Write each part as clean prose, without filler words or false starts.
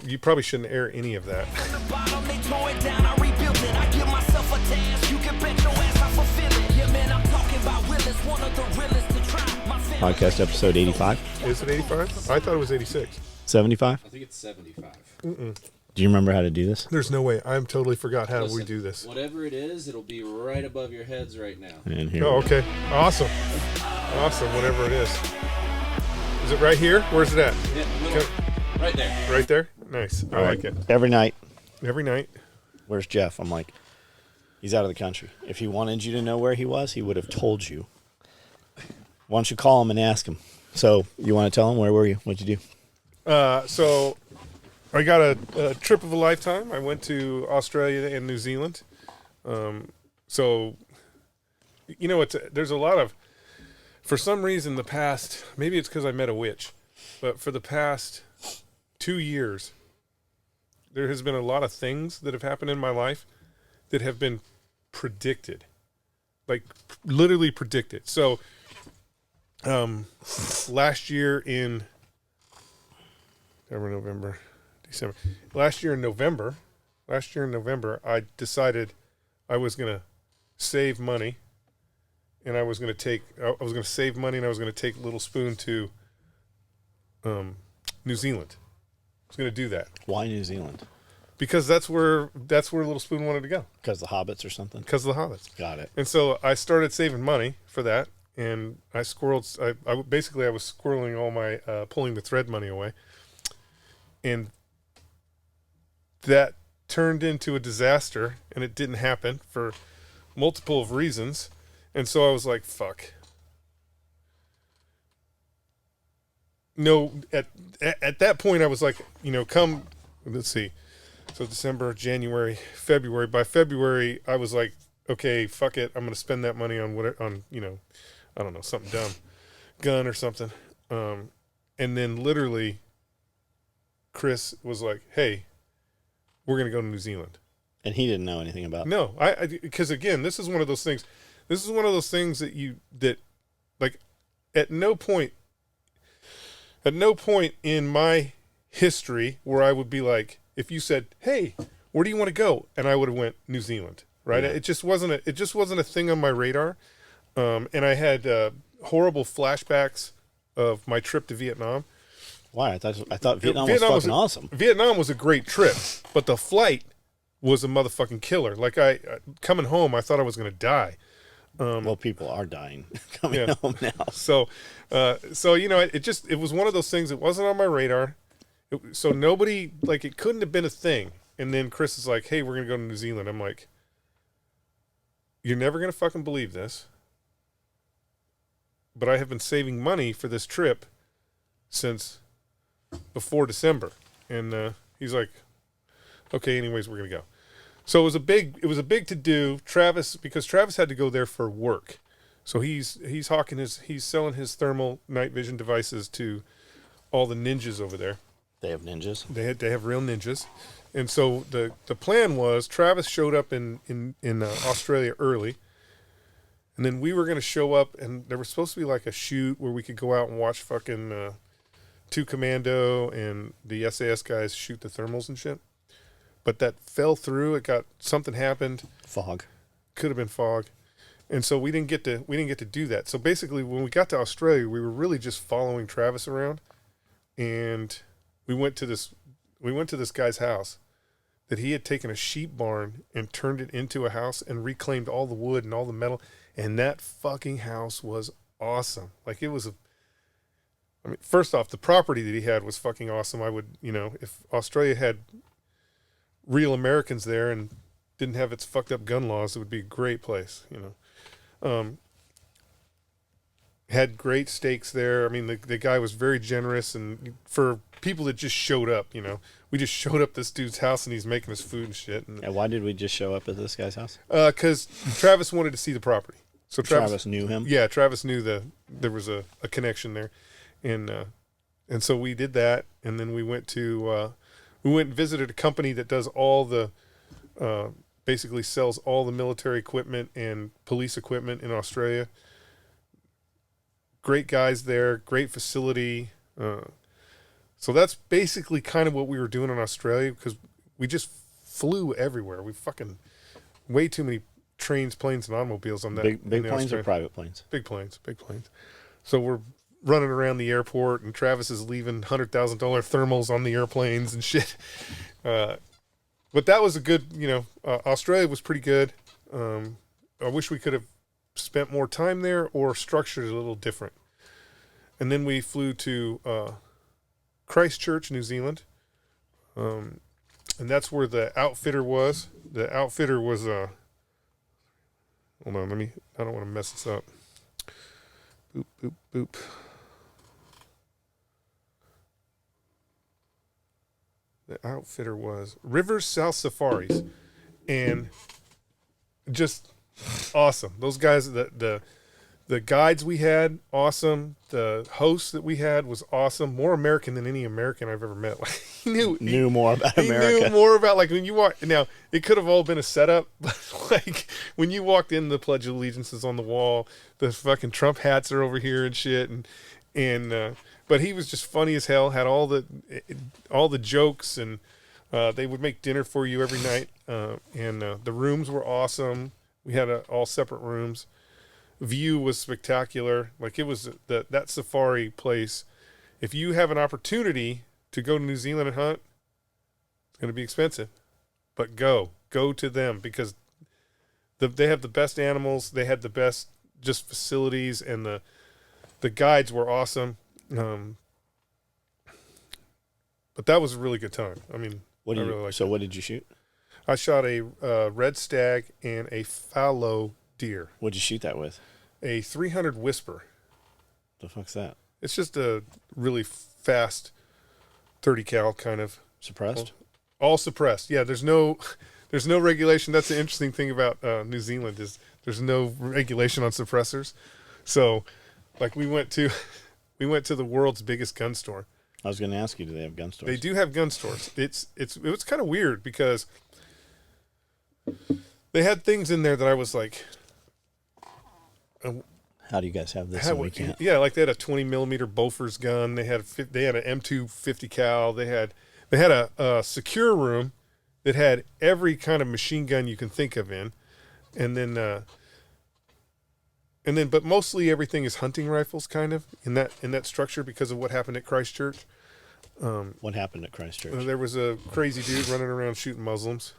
you probably shouldn't air any of that. Podcast episode 85. Is it 85? I thought it was 86. 75? I think it's 75. Do you remember how to do this? There's no way. I totally forgot how we do this. Whatever it is, it'll be right above your heads right now. And here Oh, okay. Awesome. Awesome, whatever it is. Is it right here? Where's it at? Yeah, right there. Right there? Nice. I like it. Every night. Every night. Where's Jeff? I'm like, he's out of the country. If he wanted you to know where he was, he would have told you. Why don't you call him and ask him? So, you want to tell him? Where were you? What'd you do? So I got a trip of a lifetime. I went to Australia and New Zealand. So, you know, there's a lot of, for some reason, the past, maybe it's because I met a witch, but for the past 2 years, there has been a lot of things that have happened in my life that have been predicted, like literally predicted. So, last year in November, December. Last year in November, I decided I was going to save money, and I was going to save money, and I was going to take Little Spoon to New Zealand. I was going to do that. Why New Zealand? Because that's where Little Spoon wanted to go. Because the hobbits or something? Because of the hobbits. Got it. And so I started saving money for that, and I was squirreling all my pulling the thread money away. And that turned into a disaster, and it didn't happen for multiple of reasons. And so I was like, fuck. No, at that point I was like, let's see. So December, January, February. By February, I was like, okay, fuck it. I'm going to spend that money on I don't know, something dumb, gun or something. And then literally Chris was like, hey, we're going to go to New Zealand. And he didn't know anything about it. No, because again, this is one of those things that like at no point in my history where I would be like, if you said, hey, where do you want to go? And I would have went New Zealand, right? Yeah. It just wasn't a thing on my radar. And I had horrible flashbacks of my trip to Vietnam. Why? I thought Vietnam was fucking awesome. Vietnam was a great trip, but the flight was a motherfucking killer. Like coming home, I thought I was going to die. Well, people are dying coming home now. So it was one of those things that wasn't on my radar. So nobody, like, it couldn't have been a thing. And then Chris is like, hey, we're going to go to New Zealand. I'm like, you're never going to fucking believe this, but I have been saving money for this trip since before December. And he's like, okay, anyways, we're going to go. So it was a big to do. Because Travis had to go there for work. So he's selling his thermal night vision devices to all the ninjas over there. They have ninjas? They have real ninjas. And so the plan was Travis showed up in Australia early. And then we were going to show up, and there was supposed to be like a shoot where we could go out and watch fucking 2 Commando and the SAS guys shoot the thermals and shit. But that fell through. Something happened. Fog. Could have been fog. And so we didn't get to do that. So basically when we got to Australia, we were really just following Travis around, and we went to this guy's house that he had taken a sheep barn and turned it into a house and reclaimed all the wood and all the metal. And that fucking house was awesome. Like first off, the property that he had was fucking awesome. I would, if Australia had real Americans there and didn't have its fucked up gun laws, it would be a great place, Had great steaks there. I mean, the guy was very generous, and for people that just showed up, we just showed up at this dude's house and he's making us food and shit. And why did we just show up at this guy's house? Because Travis wanted to see the property. So Travis knew him? Yeah, Travis knew there was a connection there. And so we did that, and then we went and visited a company that does all the, basically sells all the military equipment and police equipment in Australia. Great guys there, great facility. So that's basically kind of what we were doing in Australia because we just flew everywhere. We fucking way too many trains, planes, and automobiles on that. Big in planes or Australia. private planes? Big planes, big planes. So we're running around the airport, and Travis is leaving $100,000 thermals on the airplanes and shit. But that was a good, Australia was pretty good. I wish we could have spent more time there or structured it a little different. And then we flew to Christchurch, New Zealand. And that's where the outfitter was. The outfitter was, hold on, I don't want to mess this up. Boop, boop, boop. The outfitter was Rivers South Safaris. And just awesome. Those guys, the guides we had, awesome. The host that we had was awesome. More American than any American I've ever met. Like, he knew more about America. He knew more about, like, when you walk. Now, it could have all been a setup, but like when you walked in, the Pledge of Allegiance is on the wall. The fucking Trump hats are over here and shit. And but he was just funny as hell. Had all the jokes, and they would make dinner for you every night. And the rooms were awesome. We had all separate rooms. View was spectacular. Like, it was that safari place. If you have an opportunity to go to New Zealand and hunt, it's going to be expensive, but go to them because they have the best animals. They had the best just facilities, and the guides were awesome. But that was a really good time. I mean, I really liked it. What did you shoot? I shot a red stag and a fallow deer. What'd you shoot that with? A 300 Whisper. The fuck's that? It's just a really fast 30 cal kind of. Suppressed? All suppressed. Yeah, there's no regulation. That's the interesting thing about New Zealand is there's no regulation on suppressors. So, like, we went to the world's biggest gun store. I was going to ask you, do they have gun stores? They do have gun stores. It was kind of weird because they had things in there that I was like, how do you guys have this and we can't? Yeah, like they had a 20 millimeter Bofors gun. They had an M2 50 cal. They had a secure room that had every kind of machine gun you can think of in, and then but mostly everything is hunting rifles kind of in that structure because of what happened at Christchurch. What happened at Christchurch? There was a crazy dude running around shooting Muslims.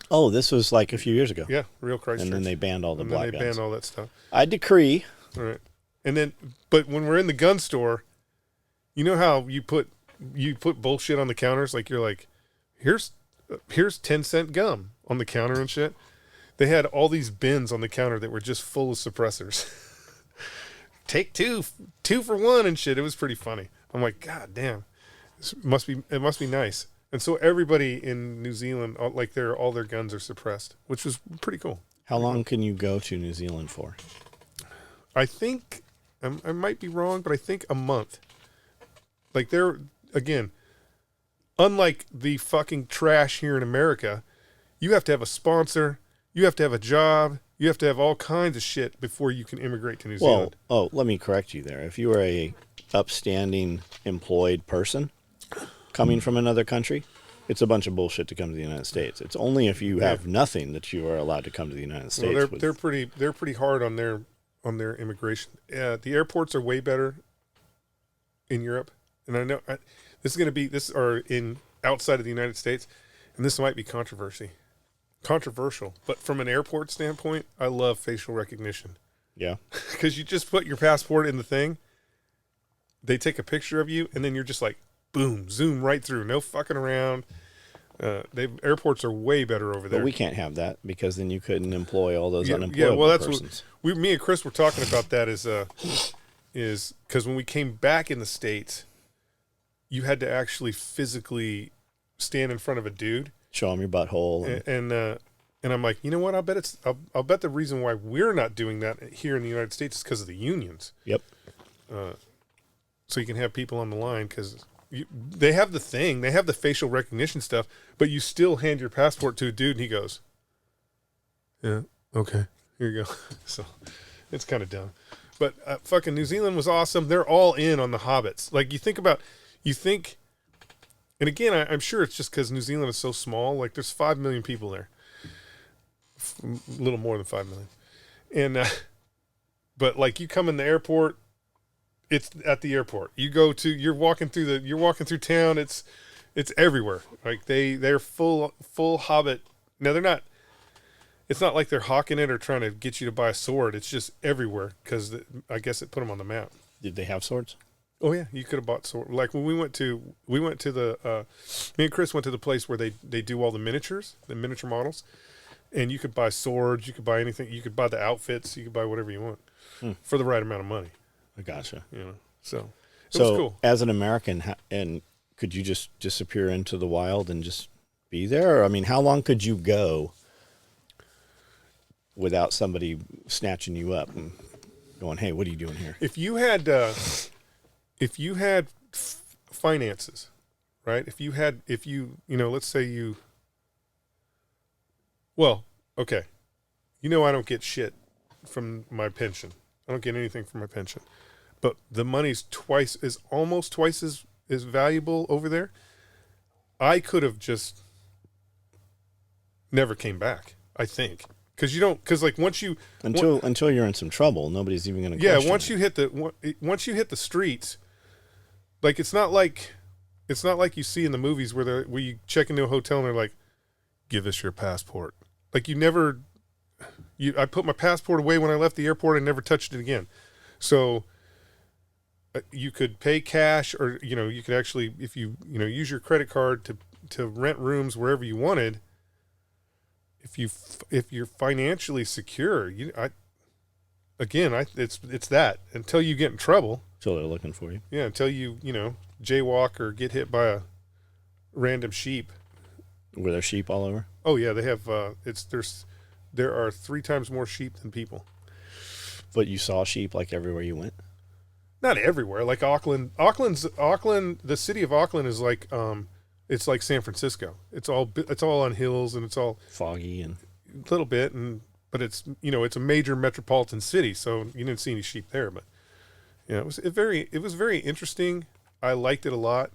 Oh, this was like a few years ago. Yeah, real Christchurch. And then they banned all the black guns. And then they banned all that stuff. I decree. All right. And then, but when we're in the gun store, you know how you put bullshit on the counters? Like, you're like, here's 10-cent gum on the counter and shit. They had all these bins on the counter that were just full of suppressors. Take two for one and shit. It was pretty funny. I'm like, God damn, it must be nice. And so everybody in New Zealand, like, all their guns are suppressed, which was pretty cool. How long can you go to New Zealand for? I think, I might be wrong, but I think a month. Like, they're, again, unlike the fucking trash here in America, you have to have a sponsor, you have to have a job, you have to have all kinds of shit before you can immigrate to New Zealand. Oh, let me correct you there. If you are a upstanding employed person coming from another country, it's a bunch of bullshit to come to the United States. It's only if you have nothing that you are allowed to come to the United States. Well, they're pretty hard on their immigration. The airports are way better in Europe, and I know this is going to be in outside of the United States, and this might be controversial, but from an airport standpoint, I love facial recognition. Yeah, because you just put your passport in the thing, they take a picture of you, and then you're just like, boom, zoom right through, no fucking around. Airports are way better over there. But we can't have that because then you couldn't employ all those unemployable Yeah, well, that's persons. me and Chris were talking about. That is because when we came back in the States, you had to actually physically stand in front of a dude, show him your butthole, and I'm like, you know what? I'll bet the reason why we're not doing that here in the United States is because of the unions. Yep. So you can have people on the line because they have the facial recognition stuff, but you still hand your passport to a dude and he goes, yeah, okay, here you go. So it's kind of dumb. But fucking New Zealand was awesome. They're all in on the hobbits. Like, you think And again, I'm sure it's just because New Zealand is so small. Like there's 5 million people there, a little more than 5 million. And but like you come in the airport, it's at the airport. You're walking through town. It's everywhere. Like they're full Hobbit. Now they're not. It's not like they're hawking it or trying to get you to buy a sword. It's just everywhere because I guess it put them on the map. Did they have swords? Oh yeah, you could have bought sword. Like when we went to the me and Chris went to the place where they do all the miniature models, and you could buy swords. You could buy anything. You could buy the outfits. You could buy whatever you want for the right amount of money. I gotcha. You know, so it was cool. As an American, and could you just disappear into the wild and just be there? Or, I mean, how long could you go without somebody snatching you up and going, "Hey, what are you doing here?" If you had finances, right? Let's say you. Well, okay, I don't get shit from my pension. I don't get anything from my pension, but the money's almost twice as valuable over there. I could have just never came back. I think. Because like once you until you're in some trouble, nobody's even going to. Yeah, once you hit the streets, like it's not like you see in the movies where you check into a hotel and they're like, "Give us your passport." Like I put my passport away when I left the airport and never touched it again. So you could pay cash, or you could actually, if you use your credit card to rent rooms wherever you wanted. If you're financially secure, it's that until you get in trouble. Until they're looking for you. Yeah, until you jaywalk or get hit by a random sheep. Were there sheep all over? Oh yeah, they have. There are 3 times more sheep than people. But you saw sheep like everywhere you went. Not everywhere. Like Auckland. The city of Auckland is like it's like San Francisco. It's all on hills and it's all foggy and a little bit, but it's it's a major metropolitan city, so you didn't see any sheep there. But it was very interesting. I liked it a lot.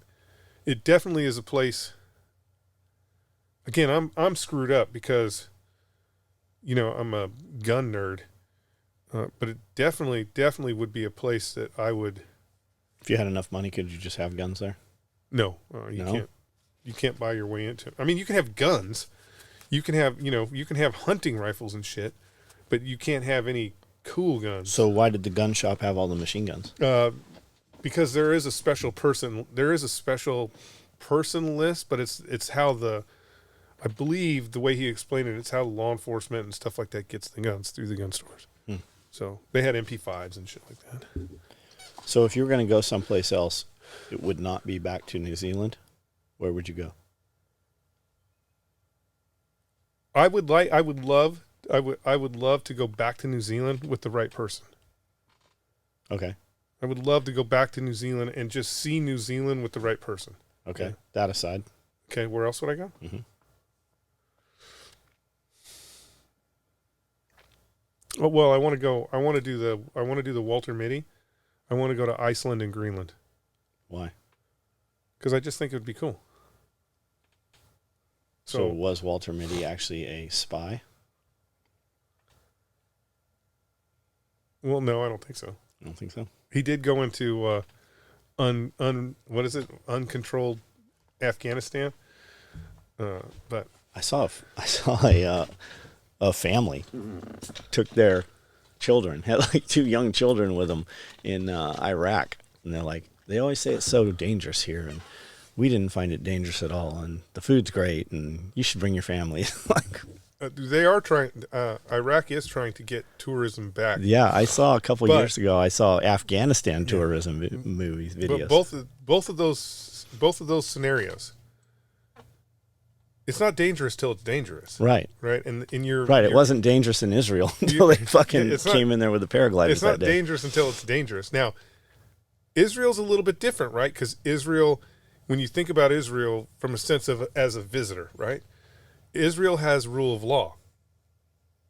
It definitely is a place. Again, I'm screwed up because I'm a gun nerd, but it definitely would be a place that I would. If you had enough money, could you just have guns there? No, you can't. You can't buy your way into it. I mean, you can have guns. You can have, hunting rifles and shit, but you can't have any cool guns. So why did the gun shop have all the machine guns? Because there is a special person list, but it's how I believe the way he explained it, it's how law enforcement and stuff like that gets the guns through the gun stores. So they had MP5s and shit like that. So if you were going to go someplace else, it would not be back to New Zealand. Where would you go? I would love to go back to New Zealand with the right person. Okay. I would love to go back to New Zealand and just see New Zealand with the right person. Okay. Yeah. That aside. Okay. Where else would I go? Mm-hmm. Oh, well, I want to do the Walter Mitty. I want to go to Iceland and Greenland. Why? Because I just think it would be cool. So was Walter Mitty actually a spy? Well, no, I don't think so. I don't think so. He did go into uncontrolled Afghanistan. But I saw a family took their children, had like 2 young children with them in Iraq, and they're like, they always say it's so dangerous here, and we didn't find it dangerous at all, and the food's great, and you should bring your family. Like, they are trying. Iraq is trying to get tourism back. Yeah, I saw a couple years ago. I saw Afghanistan tourism videos. But both of those scenarios, it's not dangerous till it's dangerous. Right. Right. And you're right. It wasn't dangerous in Israel until they fucking came in there with the paragliders. It's not dangerous until it's dangerous. Now, Israel's a little bit different, right? Because Israel, when you think about Israel from a sense of as a visitor, right? Israel has rule of law.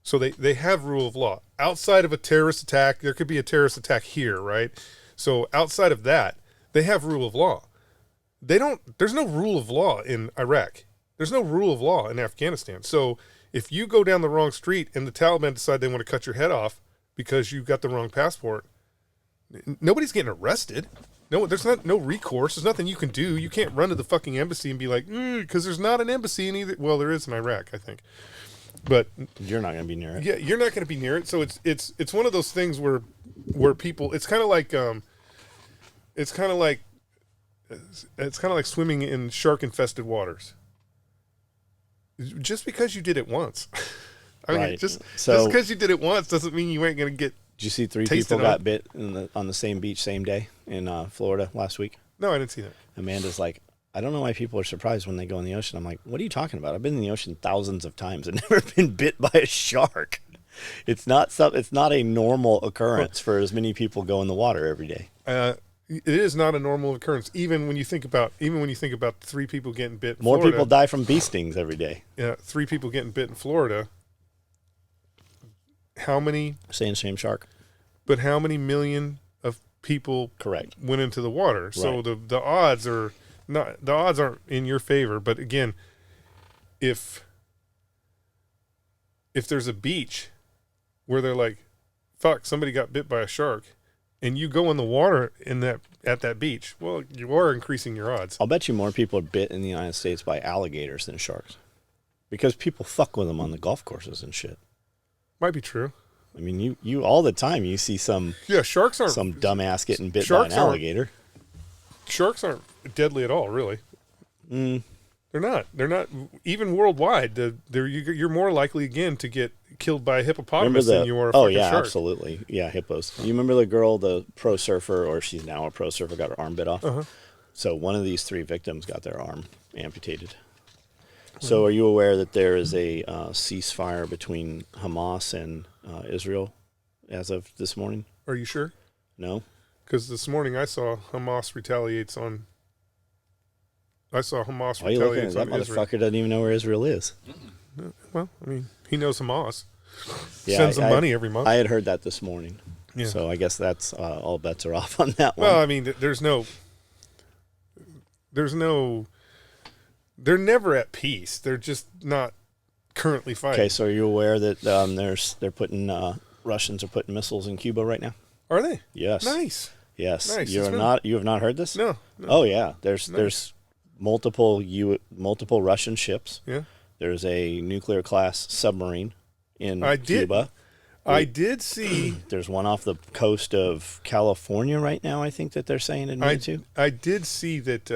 So they have rule of law. Outside of a terrorist attack, there could be a terrorist attack here, right? So outside of that, they have rule of law. There's no rule of law in Iraq. There's no rule of law in Afghanistan. So if you go down the wrong street and the Taliban decide they want to cut your head off because you got the wrong passport, nobody's getting arrested. No, there's no recourse. There's nothing you can do. You can't run to the fucking embassy and be like, because there's not an embassy in either. Well, there is in Iraq, I think, but You're not going to be near it. yeah, you're not going to be near it. So it's one of those things where people. It's kind of like swimming in shark infested waters. Just because you did it once, I mean, Right. just So- because you did it once doesn't mean you ain't going to get. Did you see 3 Taste people it got up. bit on the same beach, same day in Florida last week? No, I didn't see that. Amanda's like, I don't know why people are surprised when they go in the ocean. I'm like, what are you talking about? I've been in the ocean thousands of times and never been bit by a shark. It's not a normal occurrence for as many people go in the water every day. It is not a normal occurrence. Even when you think about 3 people getting bit. In More Florida, people die from bee stings every day. Yeah, 3 people getting bit in Florida. How many? Same shark. But how many million of people Correct. went into the water? So Right. the odds aren't in your favor. But again, if there's a beach where they're like, "Fuck, somebody got bit by a shark," and you go in the water at that beach, well, you are increasing your odds. I'll bet you more people are bit in the United States by alligators than sharks. Because people fuck with them on the golf courses and shit. Might be true. I mean, you all the time you see some Sharks aren't dumbass getting bit by Sharks an aren't- alligator. Sharks aren't deadly at all, really. Mm. They're not. They're not. Even worldwide, you're more likely again to get killed by a hippopotamus than you are a fucking shark. Absolutely. Yeah, hippos. You remember the girl, the pro surfer, or she's now a pro surfer, got her arm bit off? Uh-huh. So one of these 3 victims got their arm amputated. So are you aware that there is a ceasefire between Hamas and Israel as of this morning? Are you sure? No? Because this morning I saw Hamas retaliates on. I saw Hamas Why are you looking at retaliates that on Israel. motherfucker? Doesn't even know where Israel is. Well, I mean, he knows Hamas. Yeah, Sends them money every month. I had heard that this morning. Yeah. So I guess that's all bets are off on that one. Well, I mean, there's no. They're never at peace. They're just not currently fighting. Okay, so are you aware that they're putting Russians are putting missiles in Cuba right now? Are they? Yes. Nice. Yes. Nice. You It's are been- not. You have not heard this? No. Oh yeah. There's Nice. multiple Russian ships. Yeah. There's a nuclear class submarine in I did- Cuba. I did see. There's one off the coast of California right now. I think that they're saying admitted to. I did see that.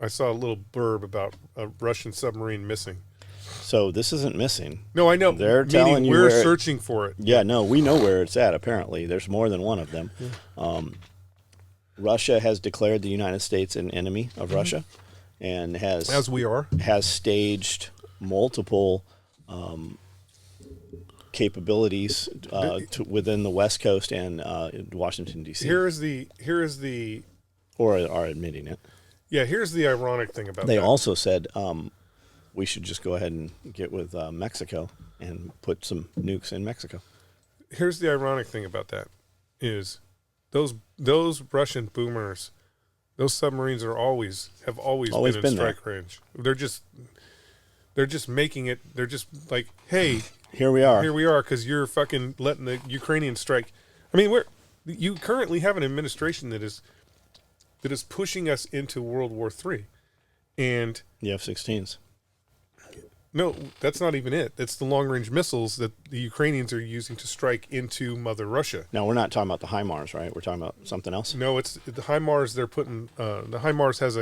I saw a little blurb about a Russian submarine missing. So this isn't missing. No, I know. They're meaning telling you we're where it- searching for it. Yeah, no, we know where it's at. Apparently, there's more than one of them. Russia has declared the United States an enemy of Russia, and As we are. has staged multiple capabilities within the West Coast and Washington D.C. Here is the or are admitting it. here's the ironic thing about They that. also said we should just go ahead and get with Mexico and put some nukes in Mexico. Here's the ironic thing about that is those Russian boomers, those submarines have always been in been there. strike range. They're just making it. They're just like, hey, Here we are. here we are, because you're fucking letting the Ukrainians strike. I mean, you currently have an administration that is pushing us into World War III, and The F-16s. no, that's not even it. It's the long-range missiles that the Ukrainians are using to strike into Mother Russia. Now, we're not talking about the HIMARS, right? We're talking about something else? No, it's the HIMARS. They're putting the HIMARS has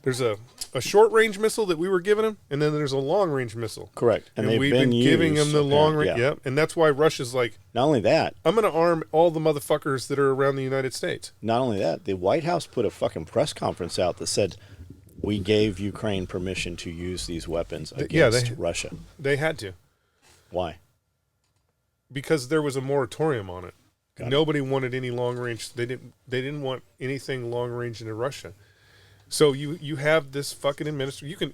there's a short-range missile that we were giving them, and then there's a long-range missile. Correct. And they've we've been giving them used, the long range. apparently, yeah. Yep, and that's why Russia's like, Not only that, I'm going to arm all the motherfuckers that are around the United States. the White House put a fucking press conference out that said, we gave Ukraine permission to use these weapons against Russia. They had to, Why? because there was a moratorium on it. Got it. Nobody wanted any long range. They didn't want anything long range into Russia. So you have this fucking administration.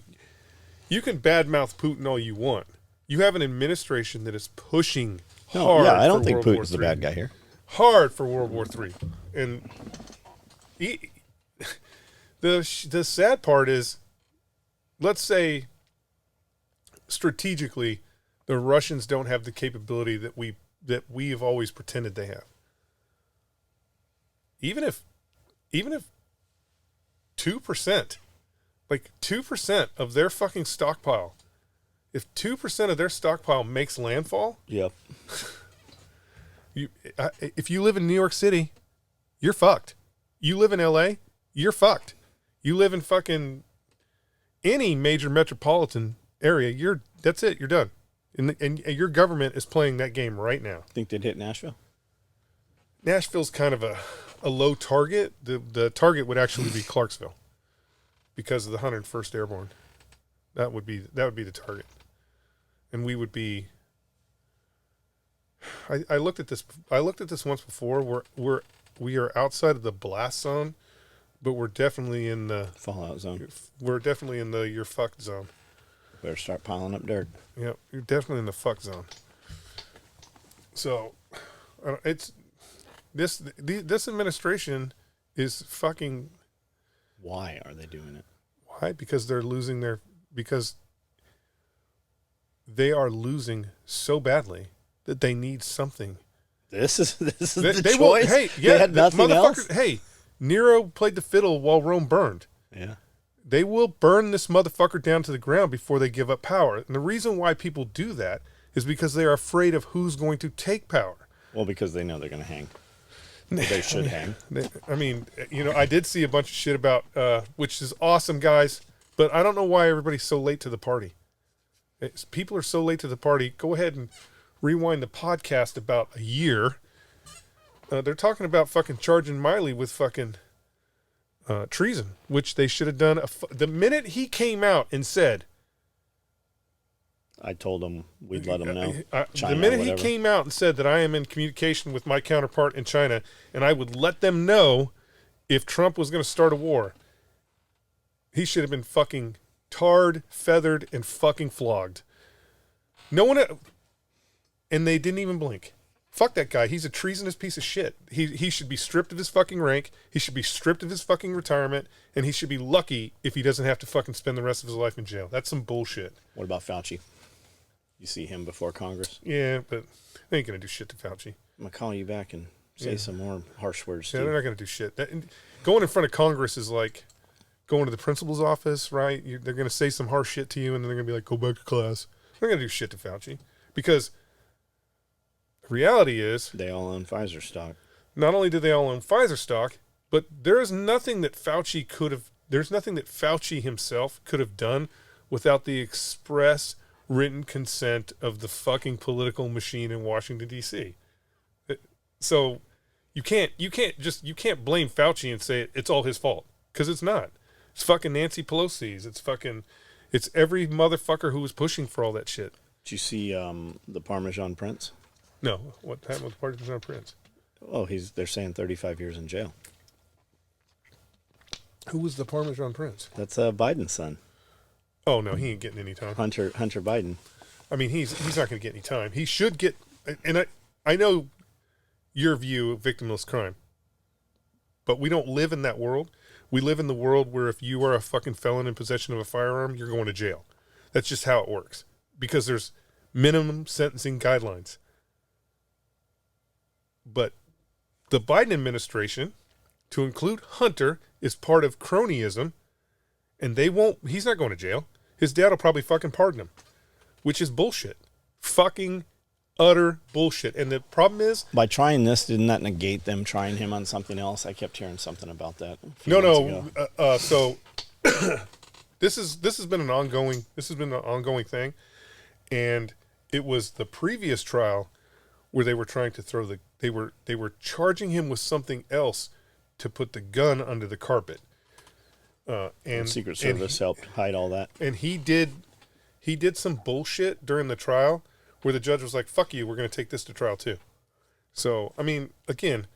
You can badmouth Putin all you want. You have an administration that is pushing hard. I don't for think World War Putin's the III. bad guy here. Hard for World War III, and The sad part is, let's say strategically, the Russians don't have the capability that we have always pretended they have. Even if 2%, like 2% of their fucking stockpile, if 2% of their stockpile makes landfall, Yep. if you live in New York City, you're fucked. You live in LA, you're fucked. You live in fucking any major metropolitan area, that's it, you're done. And your government is playing that game right now. Think they'd hit Nashville? Nashville's kind of a low target. The target would actually be Clarksville because of the 101st Airborne. That would be the target. And we would be. I looked at this once before. We are outside of the blast zone, but we're definitely in the Fallout zone. We're definitely in the you're fucked zone. Better start piling up dirt. Yep, you're definitely in the fuck zone. So, it's this administration is fucking. Why are they doing it? Why? Because they're losing because they are losing so badly that they need something. This is the They choice. will, hey, yeah, they had nothing else. Hey, Nero played the fiddle while Rome burned. Yeah. They will burn this motherfucker down to the ground before they give up power. And the reason why people do that is because they are afraid of who's going to take power. Well, because they know they're going to hang. They should hang. I mean, I did see a bunch of shit about, which is awesome, guys, but I don't know why everybody's so late to the party. People are so late to the party. Go ahead and rewind the podcast about a year. They're talking about fucking charging Miley with fucking treason, which they should have done. The minute he came out and said, I told them we'd let them know. the minute he came out and said that I am in communication with my counterpart in China and I would let them know if Trump was going to start a war, he should have been fucking tarred, feathered, and fucking flogged. No one, and they didn't even blink. Fuck that guy. He's a treasonous piece of shit. He should be stripped of his fucking rank. He should be stripped of his fucking retirement, and he should be lucky if he doesn't have to fucking spend the rest of his life in jail. That's some bullshit. What about Fauci? You see him before Congress? Yeah, but they ain't gonna do shit to Fauci. I'm gonna call you back and say some more harsh words. Yeah, they're not gonna do shit. Going in front of Congress is like going to the principal's office, right? They're gonna say some harsh shit to you, and then they're gonna be like, "Go back to class." They're not gonna do shit to Fauci because the reality is they all own Pfizer stock. Not only do they all own Pfizer stock, but there's nothing that Fauci himself could have done without the express written consent of the fucking political machine in Washington D.C. So you can't blame Fauci and say it's all his fault, because it's not. It's fucking Nancy Pelosi's. It's every motherfucker who was pushing for all that shit. Did you see the Parmesan Prince? No, what happened with the Parmesan Prince? Oh, they're saying 35 years in jail. Who was the Parmesan Prince? That's Biden's son. Oh no, he ain't getting any time. Hunter Biden. I mean, he's not going to get any time. He should get. And I know your view of victimless crime, but we don't live in that world. We live in the world where if you are a fucking felon in possession of a firearm, you're going to jail. That's just how it works, because there's minimum sentencing guidelines. But the Biden administration, to include Hunter, is part of cronyism, and he's not going to jail. His dad will probably fucking pardon him, which is bullshit. Fucking utter bullshit. And the problem is, by trying this, didn't that negate them trying him on something else? I kept hearing something about that. So this has been an ongoing thing, and it was the previous trial where they were trying to they were charging him with something else to put the gun under the carpet. And Secret Service helped hide all that. And he did some bullshit during the trial where the judge was like, "Fuck you, we're going to take this to trial too." So, I mean, again,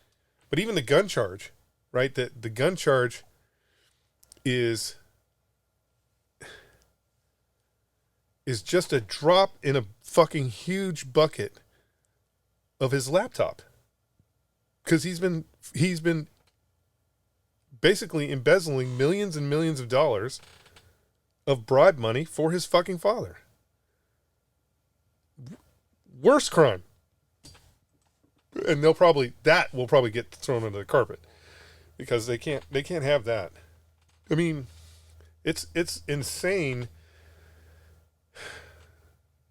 but even the gun charge, right? The gun charge is just a drop in a fucking huge bucket of his laptop. Because he's been basically embezzling millions and millions of dollars of bribe money for his fucking father. Worst crime. And that will probably get thrown under the carpet because they can't have that. I mean, it's insane.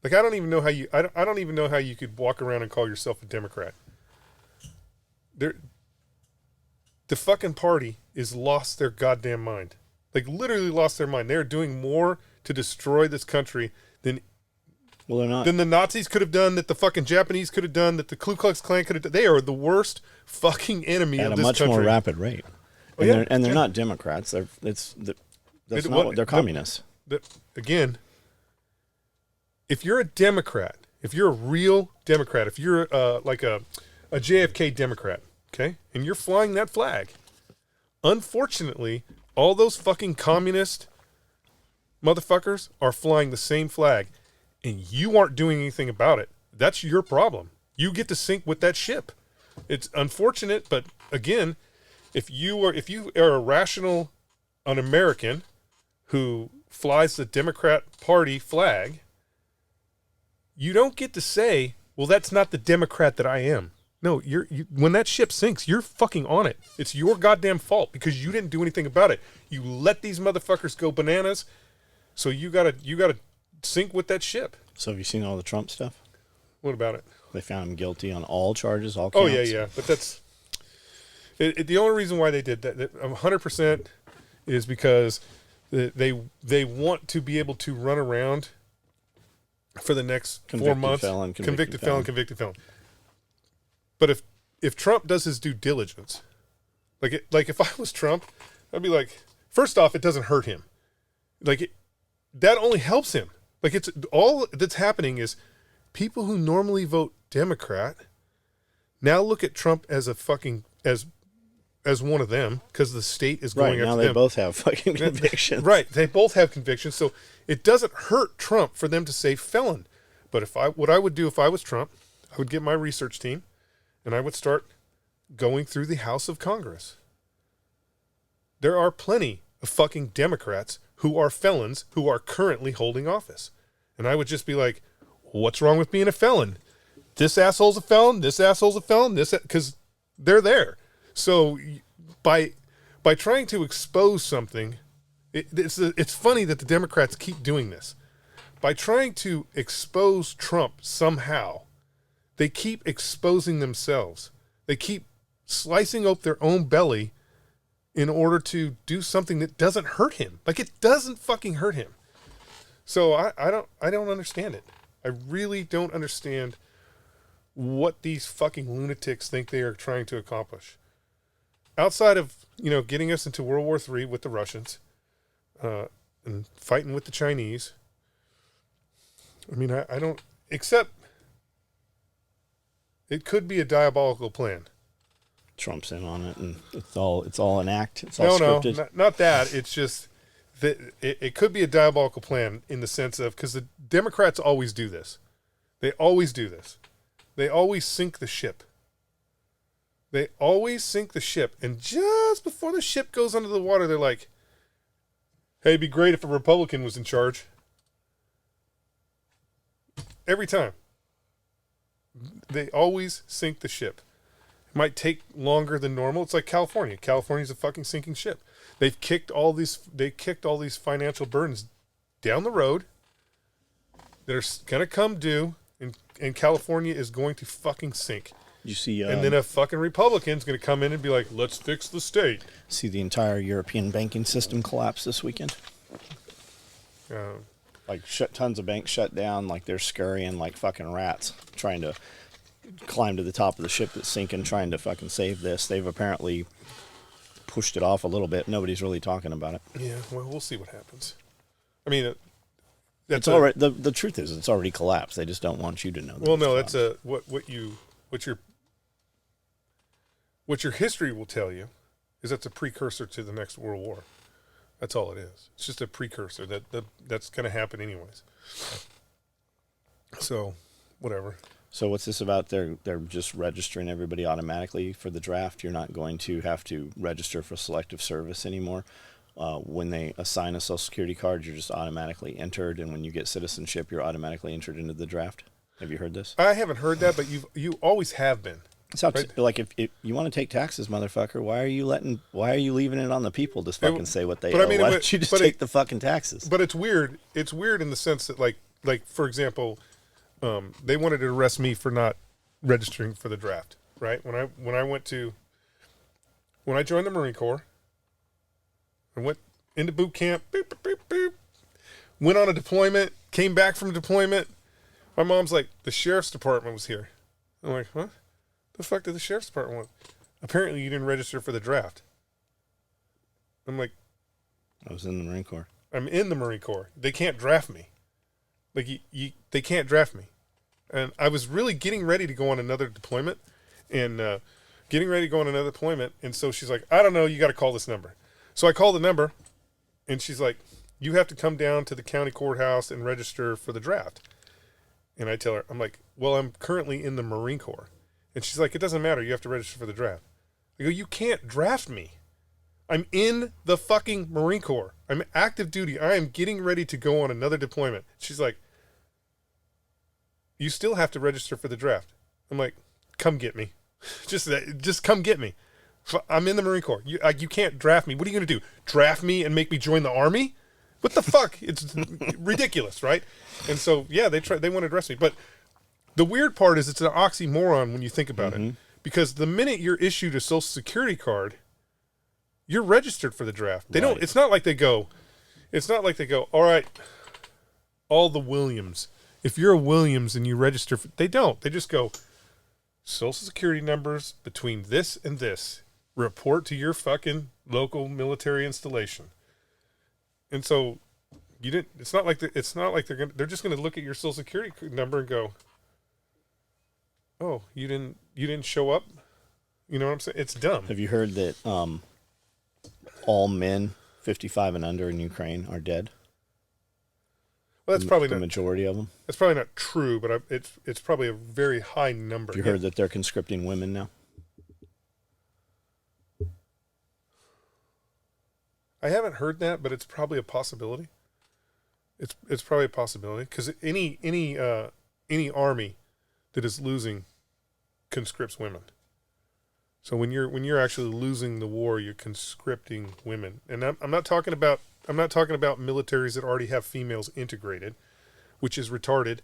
Like, I don't even know how you could walk around and call yourself a Democrat. The fucking party is lost their goddamn mind. Like, literally lost their mind. They're doing more to destroy this country than They're not. than the Nazis could have done, that the fucking Japanese could have done, that the Ku Klux Klan could have done. They are the worst fucking enemy At of a this much country. more rapid rate. Oh, And they're not Democrats. They're communists. Again, if you're a Democrat, if you're a real Democrat, if you're like a JFK Democrat, okay, and you're flying that flag, unfortunately, all those fucking communist motherfuckers are flying the same flag, and you aren't doing anything about it. That's your problem. You get to sink with that ship. It's unfortunate, but again, if you are an American who flies the Democrat Party flag, you don't get to say, well, that's not the Democrat that I am. No, when that ship sinks, you're fucking on it. It's your goddamn fault because you didn't do anything about it. You let these motherfuckers go bananas, so you gotta sink with that ship. So have you seen all the Trump stuff? What about it? They found him guilty on all charges, all Oh counts. yeah. But that's the only reason why they did that 100% is because they want to be able to run around for the next 4 months. Convicted felon. But if Trump does his due diligence, like if I was Trump, I'd be like, first off, it doesn't hurt him. That only helps him. Like, it's all that's happening is people who normally vote Democrat now look at Trump as a fucking as one of them because the state is going right, after now them. they both have fucking convictions. Right, they both have convictions, so it doesn't hurt Trump for them to say felon. But what I would do if I was Trump, I would get my research team and I would start going through the House of Congress. There are plenty of fucking Democrats who are felons who are currently holding office. And I would just be like, what's wrong with being a felon? This asshole's a felon, this asshole's a felon, because they're there. So by trying to expose something, it's funny that the Democrats keep doing this. By trying to expose Trump somehow, they keep exposing themselves. They keep slicing up their own belly in order to do something that doesn't hurt him. Like, it doesn't fucking hurt him. So I don't understand it. I really don't understand what these fucking lunatics think they are trying to accomplish. Outside of, getting us into World War III with the Russians, and fighting with the Chinese. I mean, I don't, except it could be a diabolical plan. Trump's in on it, and it's all an act. It's all scripted. No, not that. It's just that it could be a diabolical plan in the sense of, because the Democrats always do this. They always do this. They always sink the ship. They always sink the ship, and just before the ship goes under the water, they're like, hey, it'd be great if a Republican was in charge. Every time. They always sink the ship. It might take longer than normal. It's like California. California's a fucking sinking ship. They kicked all these financial burdens down the road that are going to come due, and California is going to fucking sink. You see, and then a fucking Republican's going to come in and be like, let's fix the state. See the entire European banking system collapse this weekend? Tons of banks shut down, like they're scurrying like fucking rats, trying to climb to the top of the ship that's sinking, trying to fucking save this. They've apparently pushed it off a little bit. Nobody's really talking about it. Yeah, well, we'll see what happens. I mean, it's all right. The truth is, it's already collapsed. They just don't want you to know that. Well, no, that's what your history will tell you is that's a precursor to the next World War. That's all it is. It's just a precursor that's going to happen anyways. So, whatever. So what's this about? They're just registering everybody automatically for the draft. You're not going to have to register for selective service anymore. When they assign a Social Security card, you're just automatically entered, and when you get citizenship, you're automatically entered into the draft. Have you heard this? I haven't heard that, but you always have been. So Right. like if you want to take taxes, motherfucker, why are you leaving it on the people to fucking say what they but I owe? mean, Why but- don't you just but take it- the fucking taxes? But it's weird. It's weird in the sense that, like for example, they wanted to arrest me for not registering for the draft. Right when I joined the Marine Corps, I went into boot camp. Boop, boop, boop, boop, went on a deployment. Came back from deployment. My mom's like, the sheriff's department was here. I'm like, huh? The fuck did the sheriff's department want? Apparently, you didn't register for the draft. I'm like, I was in the Marine Corps. I'm in the Marine Corps. They can't draft me. Like they can't draft me. And I was really getting ready to go on another deployment, and And so she's like, I don't know. You got to call this number. So I call the number, and she's like, you have to come down to the county courthouse and register for the draft. And I tell her, I'm like, well, I'm currently in the Marine Corps. And she's like, it doesn't matter. You have to register for the draft. I go, you can't draft me. I'm in the fucking Marine Corps. I'm active duty. I am getting ready to go on another deployment. She's like, you still have to register for the draft. I'm like, come get me. Just come get me. I'm in the Marine Corps. You can't draft me. What are you going to do? Draft me and make me join the Army? What the fuck? It's ridiculous, right? And so, yeah, they want to arrest me. But the weird part is it's an oxymoron when you think about it. Because the minute you're issued a Social Security card, you're registered for the draft. They don't. It's not like they go, all right, all the Williams. If you're a Williams and you register, they don't. They just go, Social Security numbers between this and this. Report to your fucking local military installation. And so you didn't. It's not like they're just gonna look at your Social Security number and go, oh, you didn't show up. You know what I'm saying? It's dumb. Have you heard that all men 55 and under in Ukraine are dead? Well, that's probably the not. majority of them. That's probably not true, but it's probably a very high number. Have you heard that they're conscripting women now? I haven't heard that, but it's probably a possibility. It's probably a possibility because any army that is losing conscripts women. So when you're actually losing the war, you're conscripting women, and I'm not talking about militaries that already have females integrated, which is retarded.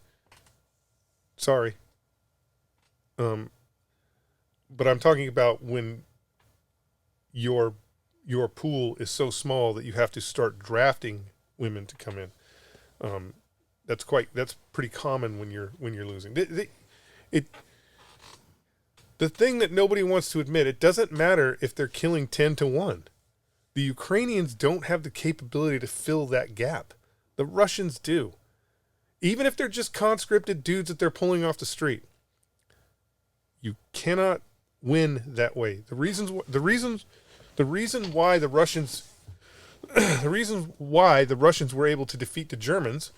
Sorry. But I'm talking about when your pool is so small that you have to start drafting women to come in. That's pretty common when you're losing. The thing that nobody wants to admit, it doesn't matter if they're killing 10-1. The Ukrainians don't have the capability to fill that gap. The Russians do. Even if they're just conscripted dudes that they're pulling off the street. You cannot win that way. The reason why the Russians were able to defeat the Germans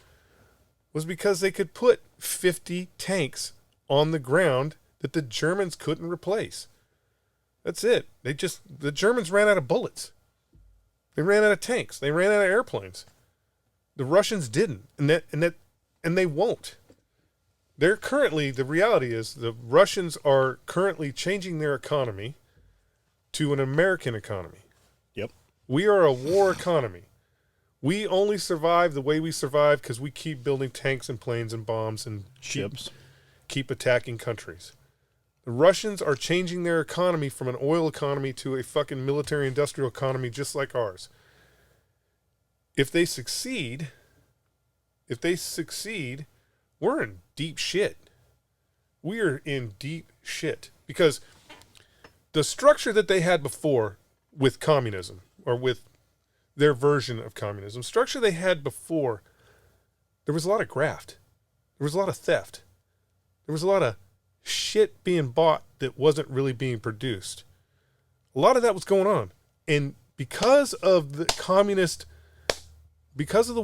was because they could put 50 tanks on the ground that the Germans couldn't replace. That's it. The Germans ran out of bullets. They ran out of tanks. They ran out of airplanes. The Russians didn't, and they won't. The reality is the Russians are currently changing their economy to an American economy. Yep. We are a war economy. We only survive the way we survive because we keep building tanks and planes and bombs and Ships. keep attacking countries. The Russians are changing their economy from an oil economy to a fucking military industrial economy just like ours. If they succeed, we're in deep shit. We are in deep shit because the structure that they had before with communism, or with their version of communism, structure they had before, there was a lot of graft. There was a lot of theft. There was a lot of shit being bought that wasn't really being produced. A lot of that was going on. And because of the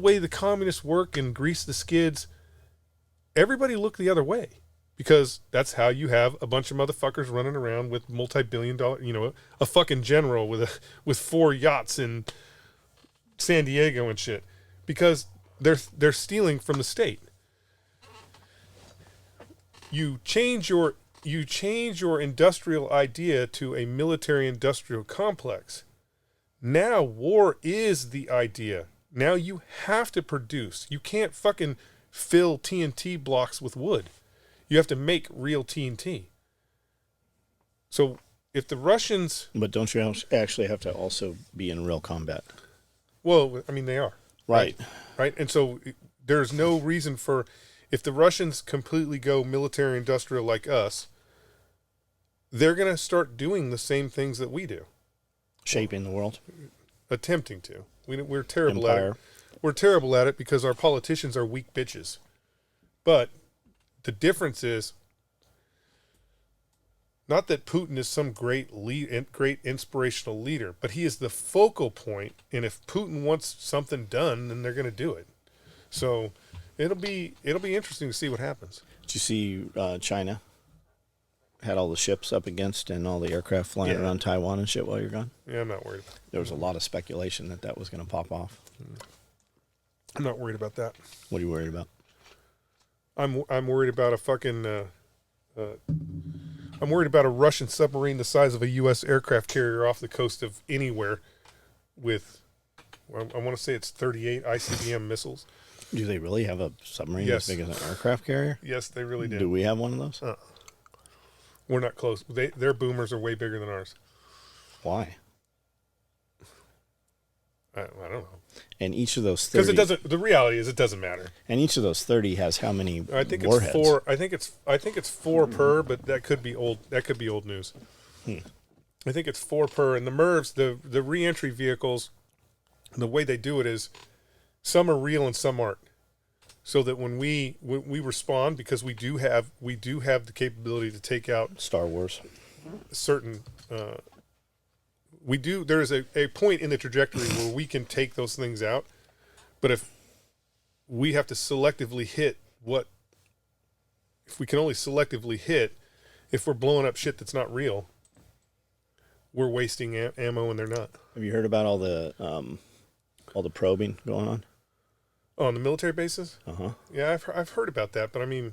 way the communists work and grease the skids, everybody looked the other way. because that's how you have a bunch of motherfuckers running around with multi-billion-dollar, a fucking general with 4 yachts in San Diego and shit, because they're stealing from the state. You change your industrial idea to a military-industrial complex. Now war is the idea. Now you have to produce. You can't fucking fill TNT blocks with wood. You have to make real TNT. So if the Russians... But don't you actually have to also be in real combat? Well, I mean, they are. Right. Right? And so there's no reason for... If the Russians completely go military-industrial like us, they're going to start doing the same things that we do. Shaping the world. Attempting to. We're terrible Empire. at it. We're terrible at it because our politicians are weak bitches. But the difference is not that Putin is some great inspirational leader, but he is the focal point. And if Putin wants something done, then they're going to do it. So it'll be interesting to see what happens. Did you see China had all the ships up against and all the aircraft flying around Taiwan and shit while you're gone? Yeah, I'm not worried. There was a lot of speculation that was going to pop off. I'm not worried about that. What are you worried about? I'm worried about a fucking. I'm worried about a Russian submarine the size of a U.S. aircraft carrier off the coast of anywhere, with, I want to say it's 38 ICBM missiles. Do they really have a submarine as big as an aircraft carrier? Yes, they really do. Do we have one of those? We're not close. Their boomers are way bigger than ours. Why? I don't know. And each of those 30... Because it doesn't. The reality is, it doesn't matter. And each of those 30 has how many I think warheads? it's 4. I think it's 4 per, but that could be old. That could be old news. I think it's 4 per. And the MIRVs, the reentry vehicles, the way they do it is, some are real and some aren't. So that when we respond, because we do have the capability to take out Star Wars. certain. There's a point in the trajectory where we can take those things out, but if we have to selectively hit if we can only selectively hit, if we're blowing up shit that's not real, we're wasting ammo and they're not. Have you heard about all the probing going on? Oh, on the military bases? Uh-huh. Yeah, I've heard about that, but I mean...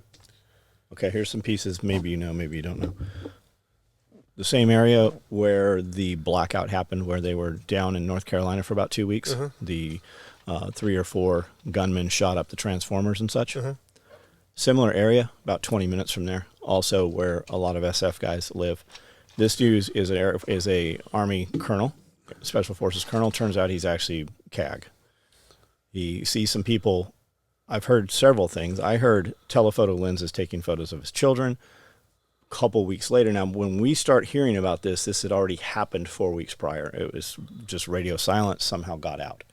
Okay, here's some pieces. Maybe you know, maybe you don't know. The same area where the blackout happened, where they were down in North Carolina for about 2 weeks, the 3 or 4 gunmen shot up the transformers and such. Similar area, about 20 minutes from there, also where a lot of SF guys live. This dude is a Army colonel, Special Forces colonel. Turns out he's actually CAG. He sees some people. I've heard several things. I heard telephoto lenses taking photos of his children. Couple weeks later. Now, when we start hearing about this had already happened 4 weeks prior. It was just radio silence somehow got out.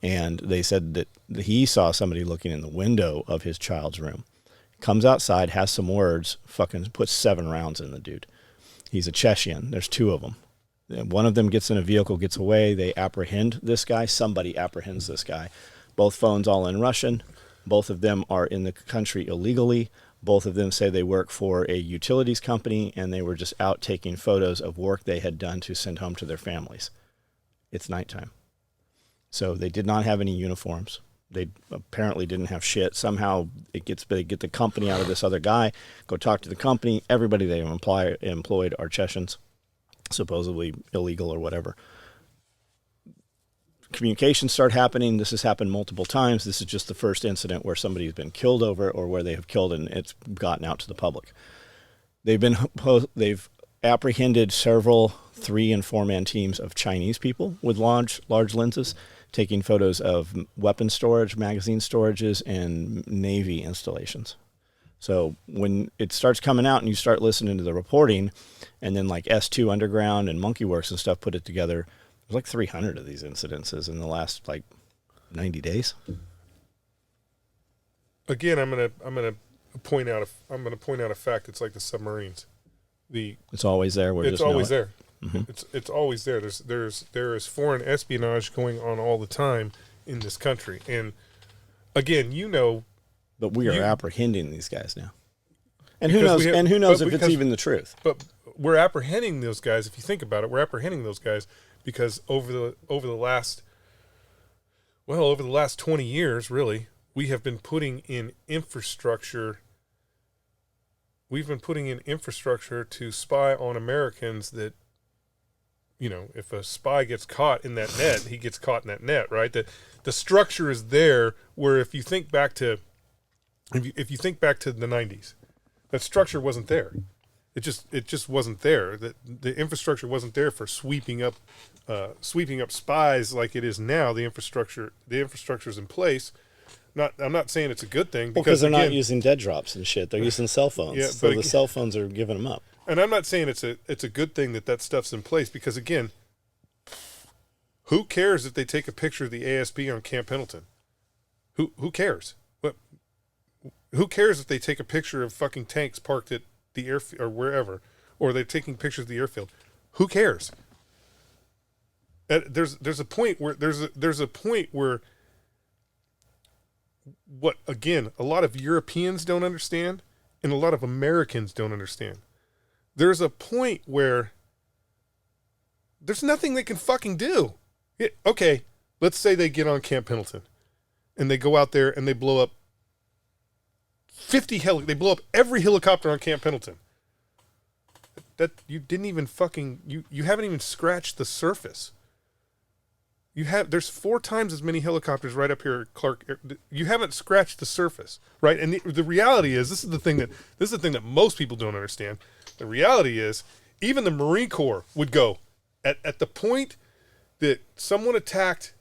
And they said that he saw somebody looking in the window of his child's room. Comes outside, has some words, fucking puts 7 rounds in the dude. He's a Chechen. There's 2 of them. One of them gets in a vehicle, gets away. They apprehend this guy. Somebody apprehends this guy. Both phones all in Russian. Both of them are in the country illegally. Both of them say they work for a utilities company, and they were just out taking photos of work they had done to send home to their families. It's nighttime. So they did not have any uniforms. They apparently didn't have shit. Somehow they get the company out of this other guy, go talk to the company. Everybody they employed are Chechens, supposedly illegal or whatever. Communications start happening. This has happened multiple times. This is just the first incident where somebody's been killed over it or where they have killed and it's gotten out to the public. They've apprehended several 3- and 4-man teams of Chinese people with large lenses, taking photos of weapon storage, magazine storages, and Navy installations. So when it starts coming out and you start listening to the reporting, and then like S2 Underground and Monkeyworks and stuff put it together, there's like 300 of these incidences in the last like 90 days. Again, I'm gonna point out a fact. It's like the submarines. It's always there. It's always there. Mm-hmm. It's always there. There is foreign espionage going on all the time in this country, and again, but we are apprehending these guys now. And who knows? And who knows if it's even the truth? But we're apprehending those guys. If you think about it, we're apprehending those guys because over the last 20 years, really, we have been putting in infrastructure. We've been putting in infrastructure to spy on Americans that, if a spy gets caught in that net, he gets caught in that net, right? The structure is there where if you think back to the 90s, that structure wasn't there. It just wasn't there. The infrastructure wasn't there for sweeping up spies like it is now. The infrastructure's in place. I'm not saying it's a good thing because they're not using dead drops and shit. They're using cell phones. Yeah, so the cell phones are giving them up. And I'm not saying it's a good thing that stuff's in place because again, who cares if they take a picture of the ASB on Camp Pendleton? Who cares? Who cares if they take a picture of fucking tanks parked at the airfield or wherever, or they're taking pictures of the airfield? Who cares? There's a point where what again a lot of Europeans don't understand and a lot of Americans don't understand. There's a point where there's nothing they can fucking do. Okay, let's say they get on Camp Pendleton and they go out there and they blow up they blow up every helicopter on Camp Pendleton. That you didn't even fucking you haven't even scratched the surface. There's 4 times as many helicopters right up here at Clark. You haven't scratched the surface, right? And the reality is this is the thing that most people don't understand. The reality is even the Marine Corps would go at the point that someone attacked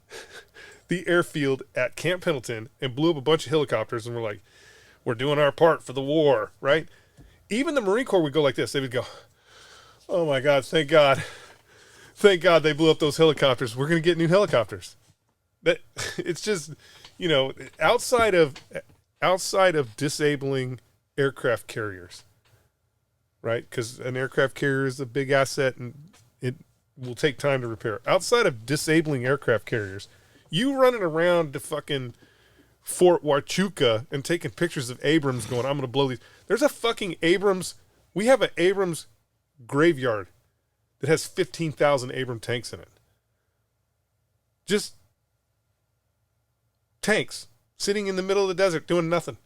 the airfield at Camp Pendleton and blew up a bunch of helicopters and were like, we're doing our part for the war, right? Even the Marine Corps would go like this. They would go, oh my God, thank God they blew up those helicopters. We're going to get new helicopters. But it's just, outside of disabling aircraft carriers, right? Because an aircraft carrier is a big asset and it will take time to repair. Outside of disabling aircraft carriers, you running around to fucking Fort Huachuca and taking pictures of Abrams going, I'm going to blow these. There's a fucking Abrams. We have an Abrams graveyard that has 15,000 Abrams tanks in it. Just tanks sitting in the middle of the desert doing nothing.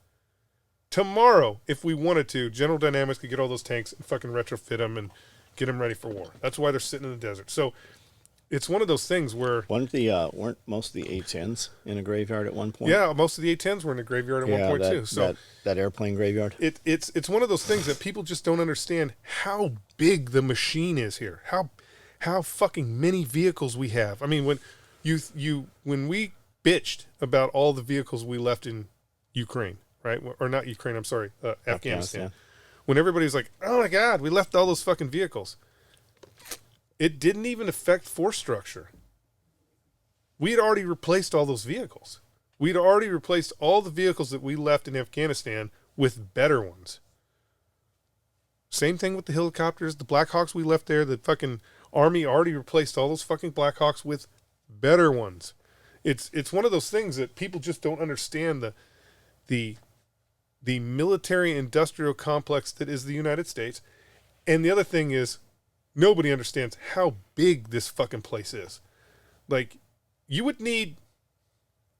Tomorrow, if we wanted to, General Dynamics could get all those tanks and fucking retrofit them and get them ready for war. That's why they're sitting in the desert. So it's one of those things where weren't most of the A-10s in a graveyard at one point? Yeah, most of the A-10s were in a graveyard at one point too. So that airplane graveyard. It's one of those things that people just don't understand how big the machine is here. How fucking many vehicles we have. I mean, when we bitched about all the vehicles we left in Ukraine, right? Or not Ukraine, I'm sorry, Afghanistan. When everybody's like, oh my God, we left all those fucking vehicles. It didn't even affect force structure. We had already replaced all those vehicles. We'd already replaced all the vehicles that we left in Afghanistan with better ones. Same thing with the helicopters, the Black Hawks we left there. The fucking Army already replaced all those fucking Black Hawks with better ones. It's one of those things that people just don't understand the military industrial complex that is the United States. And the other thing is, nobody understands how big this fucking place is. Like, you would need,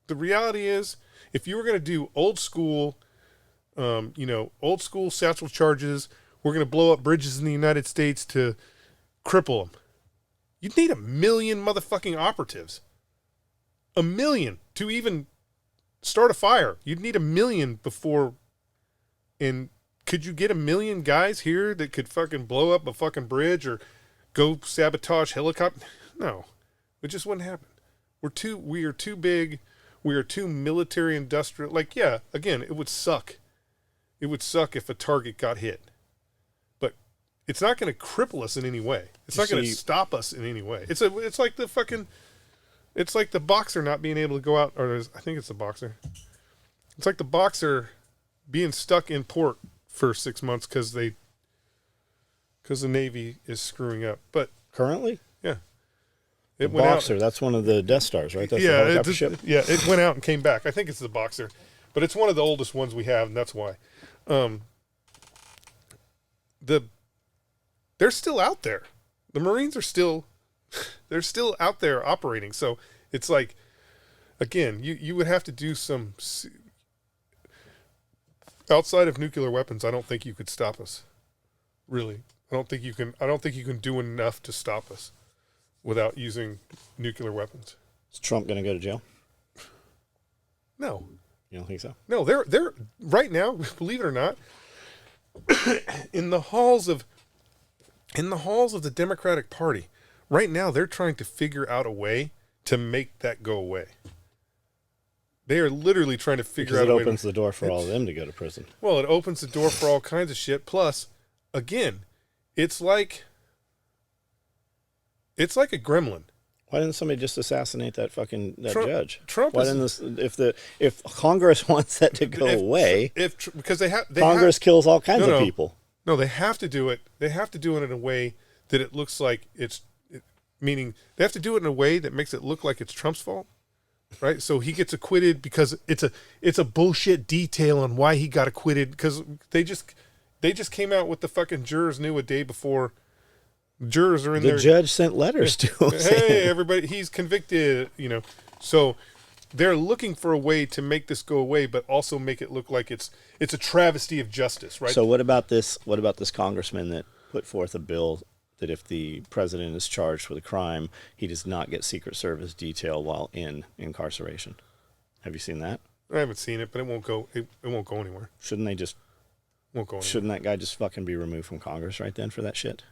the reality is, if you were going to do old school satchel charges, we're going to blow up bridges in the United States to cripple them. You'd need 1 million motherfucking operatives. 1 million to even start a fire. You'd need 1 million before, and could you get 1 million guys here that could fucking blow up a fucking bridge or go sabotage helicopter? No, it just wouldn't happen. We are too big. We are too military industrial. Like, yeah, again, it would suck. It would suck if a target got hit, but it's not going to cripple us in any way. It's not going to stop us in any way. It's like the boxer not being able to go out, or I think it's the boxer. It's like the boxer being stuck in port for 6 months because the Navy is screwing up. But currently, yeah, it went boxer. Out. That's one of the Death Stars, right? That's the helicopter ship. Yeah, it went out and came back. I think it's the boxer, but it's one of the oldest ones we have, and that's why. they're still out there. The Marines are still they're still out there operating. So it's like, again, you would have to do some outside of nuclear weapons. I don't think you could stop us. Really, I don't think you can do enough to stop us without using nuclear weapons. Is Trump going to go to jail? No. You don't think so? No, they're right now, believe it or not, in the halls of the Democratic Party. Right now, they're trying to figure out a way to make that go away. They are literally trying to figure out a way. Because it opens the door for all of them to go to prison. Well, it opens the door for all kinds of shit. Plus, again, it's like a gremlin. Why didn't somebody just assassinate that judge? Trump Why is, didn't if Congress wants that to go away? Because Congress kills all kinds of people. No, they have to do it. They have to do it in a way that it looks like meaning they have to do it in a way that makes it look like it's Trump's fault, right? So he gets acquitted because it's a bullshit detail on why he got acquitted, because they just came out with the fucking jurors knew a day before. Jurors are in there. The judge sent letters to him. Hey, everybody, he's convicted, So they're looking for a way to make this go away, but also make it look like it's a travesty of justice, right? So what about this congressman that put forth a bill that if the president is charged with a crime, he does not get Secret Service detail while in incarceration? Have you seen that? I haven't seen it, but it won't go. It won't go anywhere. Shouldn't they just? Won't go anywhere. Shouldn't that guy just fucking be removed from Congress right then for that shit?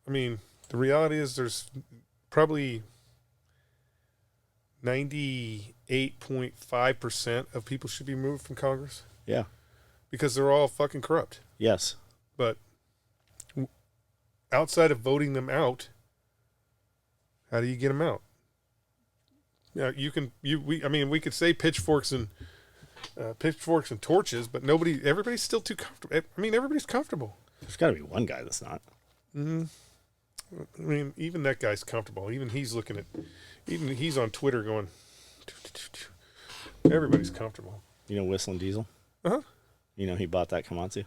I mean, the reality is there's probably 98.5% of people should be removed from Congress. Yeah. Because they're all fucking corrupt. Yes. But outside of voting them out, how do you get them out? Yeah, we could say pitchforks and torches, but everybody's still too comfortable. I mean, everybody's comfortable. There's got to be one guy that's not. Mm-hmm. I mean, even that guy's comfortable. Even he's on Twitter going, everybody's comfortable. You know Whistling Diesel? Uh-huh. You know he bought that Komatsu?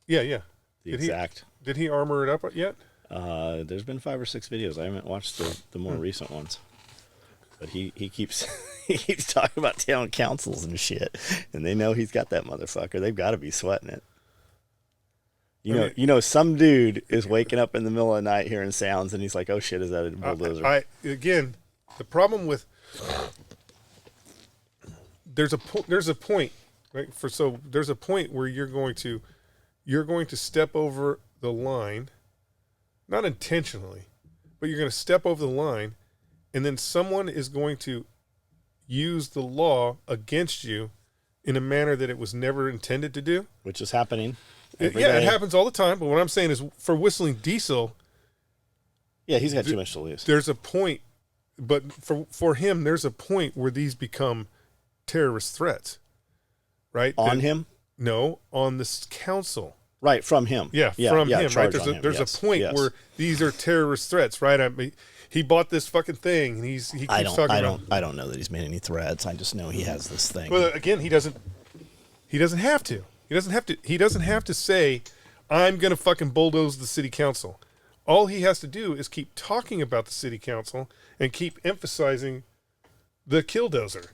Yeah, yeah. Did he armor it up yet? There's been 5 or 6 videos. I haven't watched the more recent ones. But he keeps he keeps talking about town councils and shit. And they know he's got that motherfucker. They've got to be sweating it. You know, some dude is waking up in the middle of the night hearing sounds, and he's like, "Oh shit, is that a bulldozer?" Again, the problem with there's a point, right? There's a point where you're going to step over the line, not intentionally, but you're going to step over the line, and then someone is going to use the law against you in a manner that it was never intended to do, which is happening. It happens all the time. But what I'm saying is, for Whistling Diesel, yeah, he's got too much to lose. There's a point, but for him, there's a point where these become terrorist threats, right? On him? No, on this council. Right, from him. Yeah, from him. Right? There's a point where these are terrorist threats, right? I mean, he bought this fucking thing, and he keeps talking about. I don't know that he's made any threats. I just know he has this thing. Well, again, he doesn't have to. He doesn't have to say, I'm going to fucking bulldoze the city council. All he has to do is keep talking about the city council and keep emphasizing the killdozer.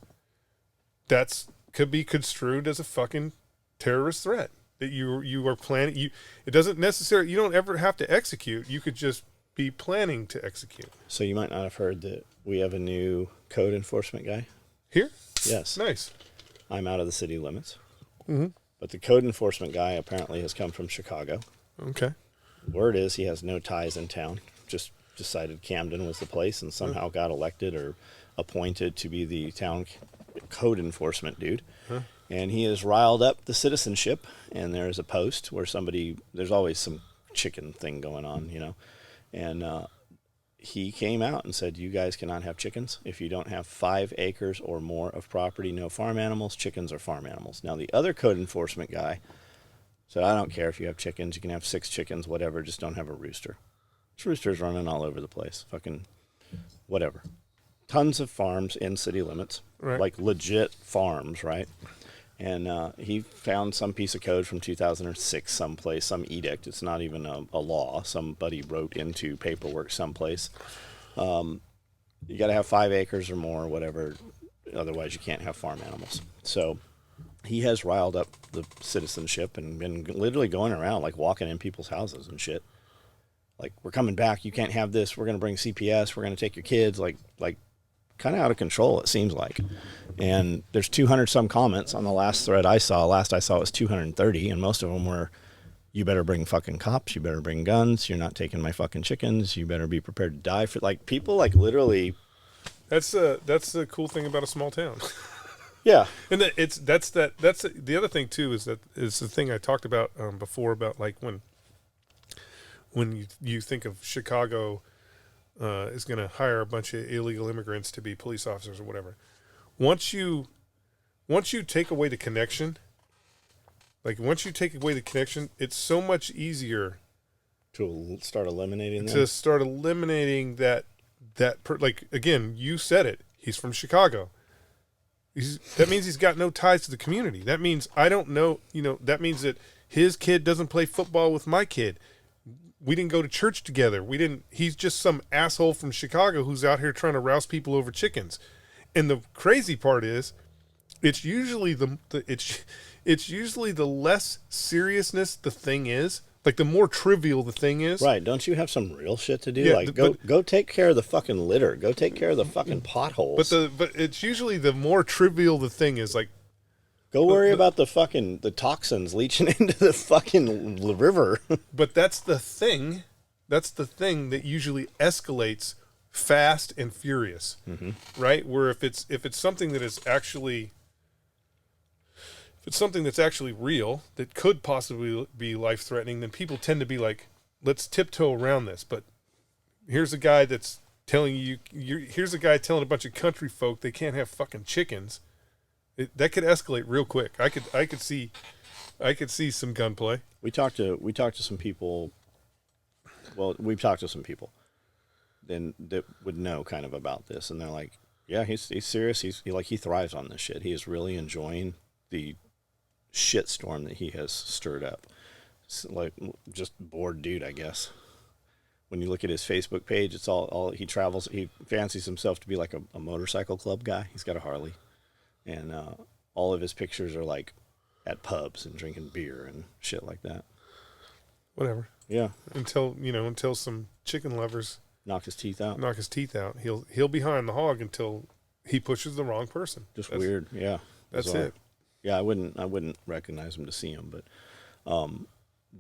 That's could be construed as a fucking terrorist threat that you are planning. It doesn't necessarily, you don't ever have to execute. You could just be planning to execute. So you might not have heard that we have a new code enforcement guy. Here? Yes. Nice. I'm out of the city limits. Mm-hmm. But the code enforcement guy apparently has come from Chicago. Okay. Word is he has no ties in town. Just decided Camden was the place and somehow got elected or appointed to be the town code enforcement dude. Huh. And he has riled up the citizenship. And there's a post where there's always some chicken thing going on, you know. And he came out and said, you guys cannot have chickens. If you don't have 5 acres or more of property, no farm animals. Chickens are farm animals. Now, the other code enforcement guy said, I don't care if you have chickens. You can have 6 chickens, whatever. Just don't have a rooster. This rooster's running all over the place. Fucking whatever. Tons of farms in city limits. Right. Like legit farms, right? And he found some piece of code from 2006 someplace, some edict. It's not even a law. Somebody wrote into paperwork someplace. You got to have 5 acres or more, whatever. Otherwise, you can't have farm animals. So he has riled up the citizenship and been literally going around, like walking in people's houses and shit. Like, we're coming back. You can't have this. We're going to bring CPS. We're going to take your kids. Like kind of out of control, it seems like. And there's 200 some comments on the last thread I saw. Last I saw it was 230, and most of them were, you better bring fucking cops. You better bring guns. You're not taking my fucking chickens. You better be prepared to die for, like, people, like, literally. That's the cool thing about a small town. Yeah. And that's the other thing too, is the thing I talked about before, about like when you think of Chicago is going to hire a bunch of illegal immigrants to be police officers or whatever. Once you take away the connection, it's so much easier To start eliminating them. to start eliminating that like, again, you said it. He's from Chicago. That means he's got no ties to the community. That means I don't know, that means that his kid doesn't play football with my kid. We didn't go to church together. He's just some asshole from Chicago who's out here trying to rouse people over chickens. And the crazy part is, it's usually it's usually the less seriousness the thing is, like the more trivial the thing is. Right. Don't you have some real shit to do? Yeah, like, go take care of the fucking litter. Go take care of the fucking potholes. But it's usually the more trivial the thing is. Like, go worry about the toxins leaching into the fucking river. but that's the thing. That's the thing that usually escalates fast and furious, right? Where if it's something that is actually, if it's something that's actually real, that could possibly be life-threatening, then people tend to be like, let's tiptoe around this. But here's a guy that's telling here's a guy telling a bunch of country folk they can't have fucking chickens. That could escalate real quick. I could see some gunplay. We talked to some people. Well, we've talked to some people then that would know kind of about this, and they're like, yeah, he's serious. He thrives on this shit. He is really enjoying the shitstorm that he has stirred up. It's like, just bored dude, I guess. When you look at his Facebook page, it's all he travels. He fancies himself to be like a motorcycle club guy. He's got a Harley, and all of his pictures are like at pubs and drinking beer and shit like that. Whatever. Yeah. Until some chicken lovers knock his teeth out. He'll behind the hog until he pushes the wrong person. That's weird. Yeah. That's bizarre. it. Yeah, I wouldn't recognize him to see him, but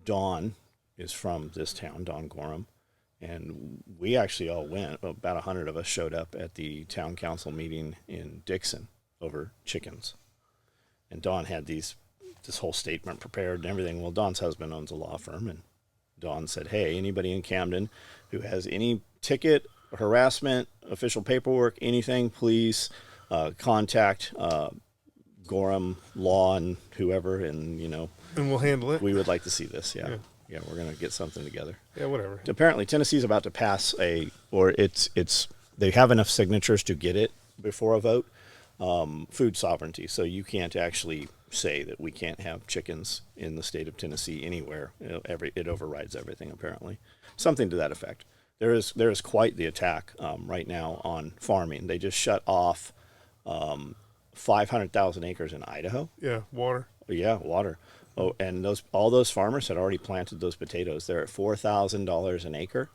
Dawn is from this town, Dawn Gorham, and we actually all went. About 100 of us showed up at the town council meeting in Dixon over chickens, and Dawn had this whole statement prepared and everything. Well, Dawn's husband owns a law firm, and Dawn said, hey, anybody in Camden who has any ticket, harassment, official paperwork, anything, please contact Gorham Law and whoever, and and we'll handle it. We would like to see this. Yeah, we're gonna get something together. Yeah, whatever. Apparently, Tennessee's about to pass they have enough signatures to get it before a vote. Food sovereignty, so you can't actually say that we can't have chickens in the state of Tennessee anywhere. It overrides everything, apparently. Something to that effect. There is quite the attack right now on farming. They just shut off 500,000 acres in Idaho. Yeah, water. Yeah, water. Oh, and all those farmers had already planted those potatoes. They're at $4,000 an acre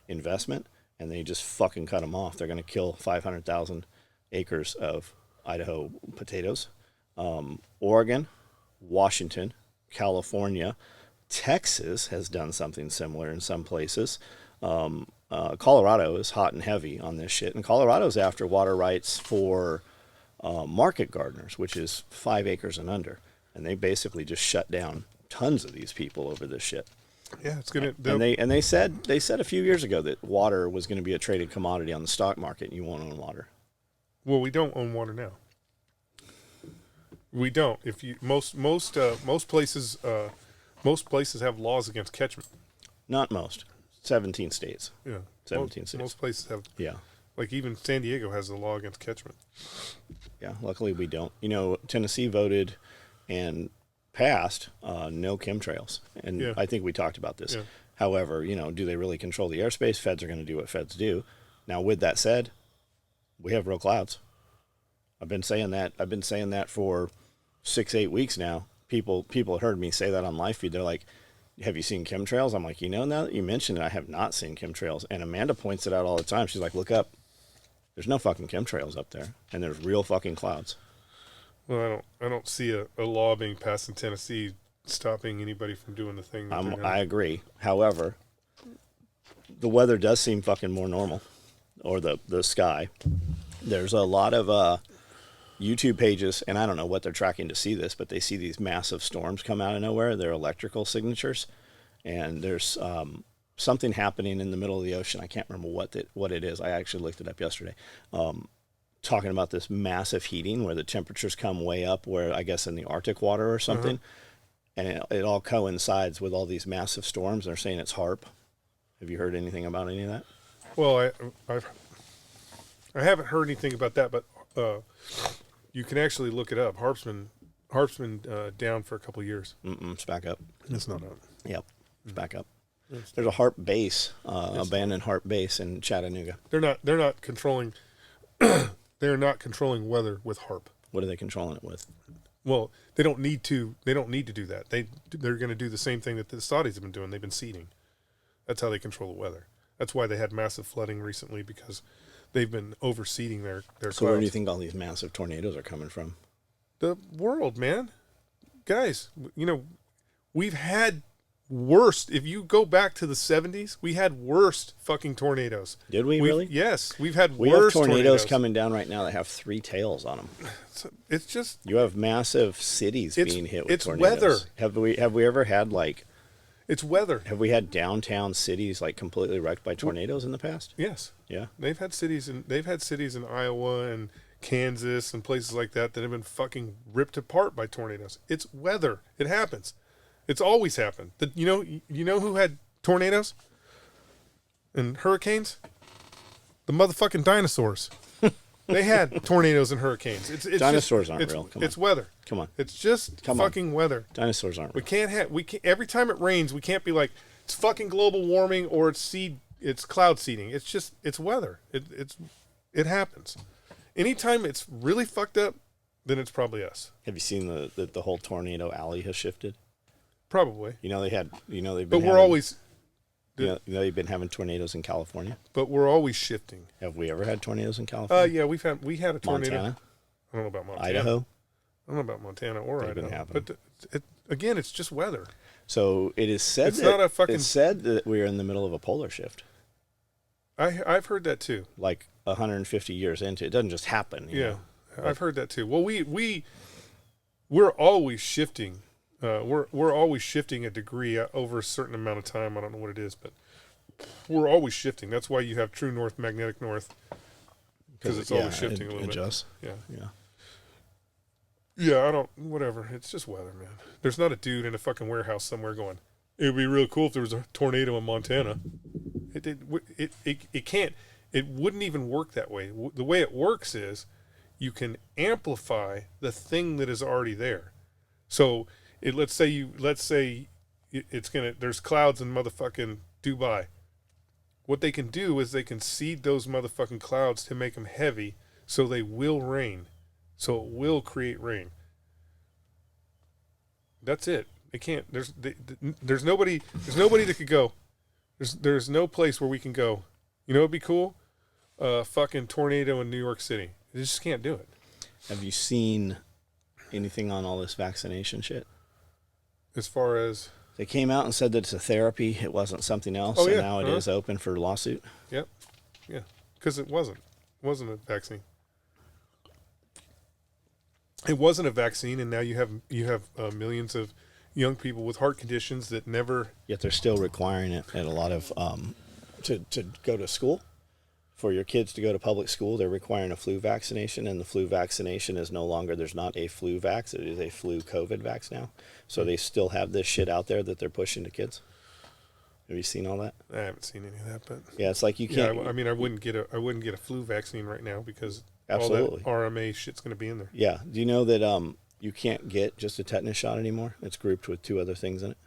investment, and they just fucking cut them off. They're going to kill 500,000 acres of Idaho potatoes. Oregon, Washington, California, Texas has done something similar in some places. Colorado is hot and heavy on this shit, and Colorado's after water rights for market gardeners, which is 5 acres and under, and they basically just shut down tons of these people over this shit. Yeah, it's gonna. And they said a few years ago that water was going to be a traded commodity on the stock market, and you won't own water. Well, we don't own water now. We don't. If you most places have laws against catchment. Not most. 17 states. Yeah. 17 states. Most places have. Yeah. Like even San Diego has a law against catchment. Yeah. Luckily we don't. Tennessee voted and passed no chemtrails. And Yeah. I think we talked about this. Yeah. However, do they really control the airspace? Feds are going to do what feds do. Now, with that said, we have real clouds. I've been saying that for 6-8 weeks now. People heard me say that on live feed. They're like, have you seen chemtrails? I'm like, now that you mentioned it, I have not seen chemtrails. And Amanda points it out all the time. She's like, look up. There's no fucking chemtrails up there. And there's real fucking clouds. Well, I don't see a law being passed in Tennessee stopping anybody from doing the thing. I agree. However, the weather does seem fucking more normal, or the sky. There's a lot of YouTube pages, and I don't know what they're tracking to see this, but they see these massive storms come out of nowhere. They're electrical signatures, and there's something happening in the middle of the ocean. I can't remember what it is. I actually looked it up yesterday. Talking about this massive heating where the temperatures come way up, where I guess in the Arctic water or something, and it all coincides with all these massive storms. They're saying it's HARP. Have you heard anything about any of that? Well, I haven't heard anything about that, but you can actually look it up. HARP's been down for a couple of years. It's back up. It's not up. Yep, it's back up. There's a HARP base, abandoned HARP base in Chattanooga. They're not controlling. They're not controlling weather with HARP. What are they controlling it with? Well, they don't need to. They don't need to do that. They're going to do the same thing that the Saudis have been doing. They've been seeding. That's how they control the weather. That's why they had massive flooding recently, because they've been overseeding their clouds. So where do you think all these massive tornadoes are coming from? The world, man. Guys, we've had worst. If you go back to the 70s, we had worst fucking tornadoes. Did we really? Yes, we've had We worst have tornadoes coming down right now that have 3 tails on them. It's just You have massive cities being hit with it's tornadoes. weather. Have we ever had it's weather. have we had downtown cities completely wrecked by tornadoes in the past? Yes. Yeah. They've had cities in Iowa and Kansas and places like that have been fucking ripped apart by tornadoes. It's weather. It happens. It's always happened. You know who had tornadoes and hurricanes? The motherfucking dinosaurs. They had tornadoes and hurricanes. It's Dinosaurs aren't real. Come on. It's weather. Come on. It's just fucking weather. Dinosaurs aren't real. We can't every time it rains, we can't be like it's fucking global warming or it's cloud seeding. It's weather. It happens. Anytime it's really fucked up, then it's probably us. Have you seen the whole tornado alley has shifted? Probably. They've been But we're always they've been having tornadoes in California. But we're always shifting. Have we ever had tornadoes in California? Yeah, we had a tornado. Montana? I don't know about Montana. Idaho? I don't know about Montana or They've Idaho. been happening. But again, it's just weather. So it is said it's said that we're in the middle of a polar shift. I've heard that too. 150 years into it. It doesn't just happen. You know? I've heard that too. Well, we're always shifting. We're always shifting a degree over a certain amount of time. I don't know what it is, but we're always shifting. That's why you have true north, magnetic north, because it's always shifting a little adjusts. bit. Yeah. Yeah, whatever. It's just weather, man. There's not a dude in a fucking warehouse somewhere going, it would be real cool if there was a tornado in Montana. It can't. It wouldn't even work that way. The way it works is you can amplify the thing that is already there. So let's say there's clouds in motherfucking Dubai. What they can do is they can seed those motherfucking clouds to make them heavy, so they will rain. So it will create rain. That's it. They can't. There's nobody that could go. There's no place where we can go. You know what'd be cool? Fucking tornado in New York City. They just can't do it. Have you seen anything on all this vaccination shit? As far as they came out and said that it's a therapy. It wasn't something else. Oh, yeah. And now it is open for lawsuit. Yep. Yeah. Because it wasn't a vaccine. It wasn't a vaccine, and now you have millions of young people with heart conditions that never. Yet they're still requiring it at a lot of to go to school. For your kids to go to public school, they're requiring a flu vaccination, and the flu vaccination is no longer. There's not a flu vax; it is a flu COVID vax now. So they still have this shit out there that they're pushing to kids. Have you seen all that? I haven't seen any of that, but yeah, it's like you can't. Yeah, I mean, I wouldn't get a flu vaccine right now because Absolutely. all that RMA shit's going to be in there. Yeah. Do you know that you can't get just a tetanus shot anymore. It's grouped with 2 other things in it.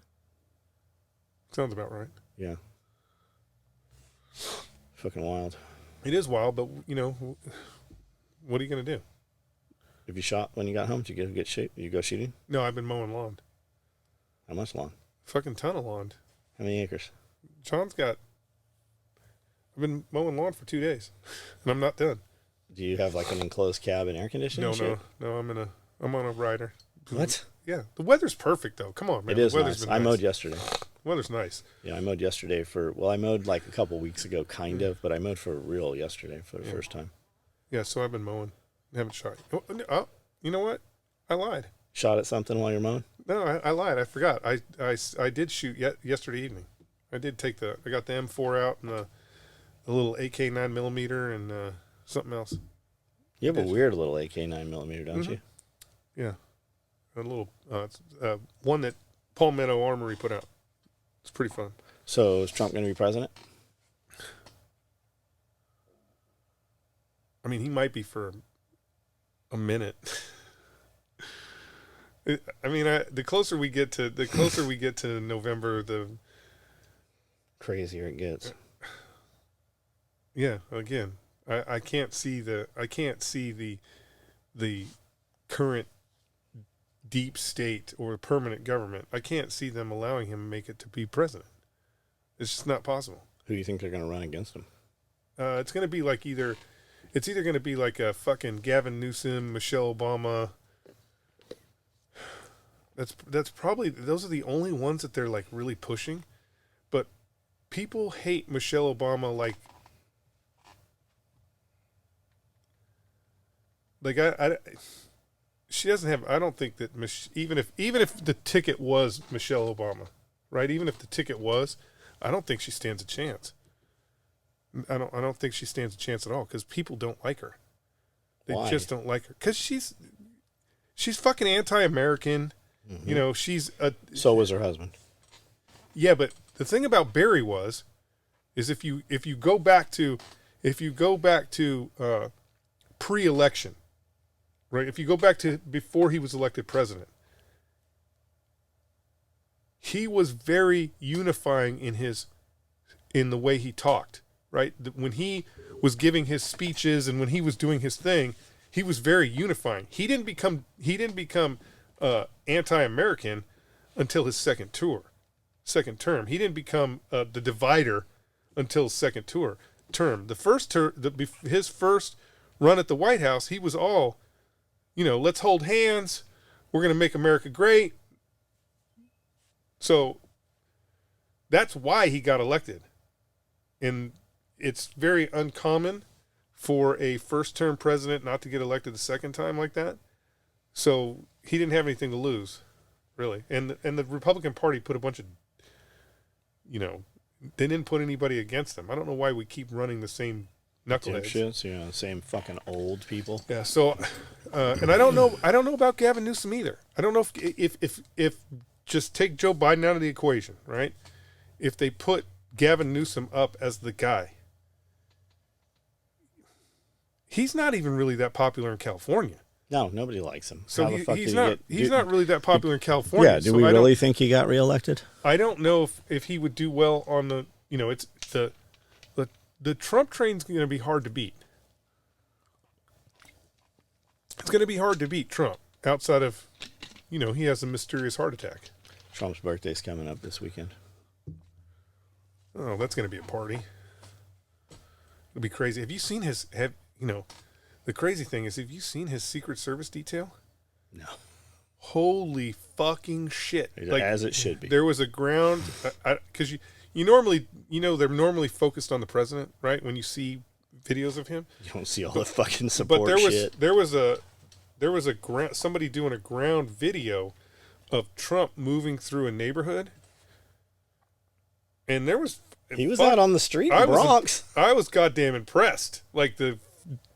Sounds about right. Yeah. Fucking wild. It is wild, but what are you gonna do? Have you shot when you got home? Did you get shit? You go shooting? No, I've been mowing lawn. How much lawn? Fucking ton of lawn. How many acres? I've been mowing lawn for 2 days, and I'm not done. Do you have like an enclosed cabin, air conditioning? No. I'm on a rider. What? Yeah, the weather's perfect though. Come on, man. It is The weather's nice. been I mowed yesterday. Weather's nice. Yeah, I mowed yesterday I mowed like a couple weeks ago, kind of, but I mowed for real yesterday for the first time. Yeah, so I've been mowing. I haven't shot. Oh, you know what? I lied. Shot at something while you're mowing? No, I lied. I forgot. I did shoot yesterday evening. I got the M4 out and the little AK 9mm and something else. You have a weird little AK 9mm, don't you? Yeah, a little one that Palmetto Armory put out. It's pretty fun. So is Trump going to be president? I mean, he might be for a minute. The closer we get to November, the crazier it gets. Yeah, again, I can't see the current deep state or permanent government. I can't see them allowing him to make it to be president. It's just not possible. Who do you think they're going to run against him? It's going to be like either going to be like a fucking Gavin Newsom, Michelle Obama. That's probably, those are the only ones that they're like really pushing. But people hate Michelle Obama like she doesn't have. I don't think that even if the ticket was Michelle Obama, right? Even if the ticket was, I don't think she stands a chance. I don't think she stands a chance at all because people don't like her. They Why? just don't like her because she's fucking anti-American. Mm-hmm. She's So was her husband. Yeah, but the thing about Barry is if you go back to pre-election, right? If you go back to before he was elected president, he was very unifying in the way he talked, right? When he was giving his speeches and when he was doing his thing, he was very unifying. He didn't become anti-American until his second term. He didn't become the divider until his second term. His first run at the White House, he was all, let's hold hands. We're going to make America great. So that's why he got elected. And it's very uncommon for a first-term president not to get elected the second time like that. So he didn't have anything to lose, really. And the Republican Party put a bunch of, they didn't put anybody against them. I don't know why we keep running the same knuckleheads. Dipshits, same fucking old people. Yeah. So, and I don't know about Gavin Newsom either. I don't know if just take Joe Biden out of the equation, right? If they put Gavin Newsom up as the guy, he's not even really that popular in California. No, nobody likes him. So he's not really that popular in California. Yeah, do we really think he got reelected? I don't know if he would do well on the, it's the Trump train's going to be hard to beat. It's going to be hard to beat Trump outside of, he has a mysterious heart attack. Trump's birthday's coming up this weekend. Oh, that's going to be a party. It'll be crazy. Have you seen the crazy thing is, have you seen his Secret Service detail? No. Holy fucking shit. As it should be. There was a ground, because you normally, they're normally focused on the president, right? When you see videos of him. You don't see all the fucking support shit. There was somebody doing a ground video of Trump moving through a neighborhood. And he was out on the street in the Bronx. I was goddamn impressed. Like the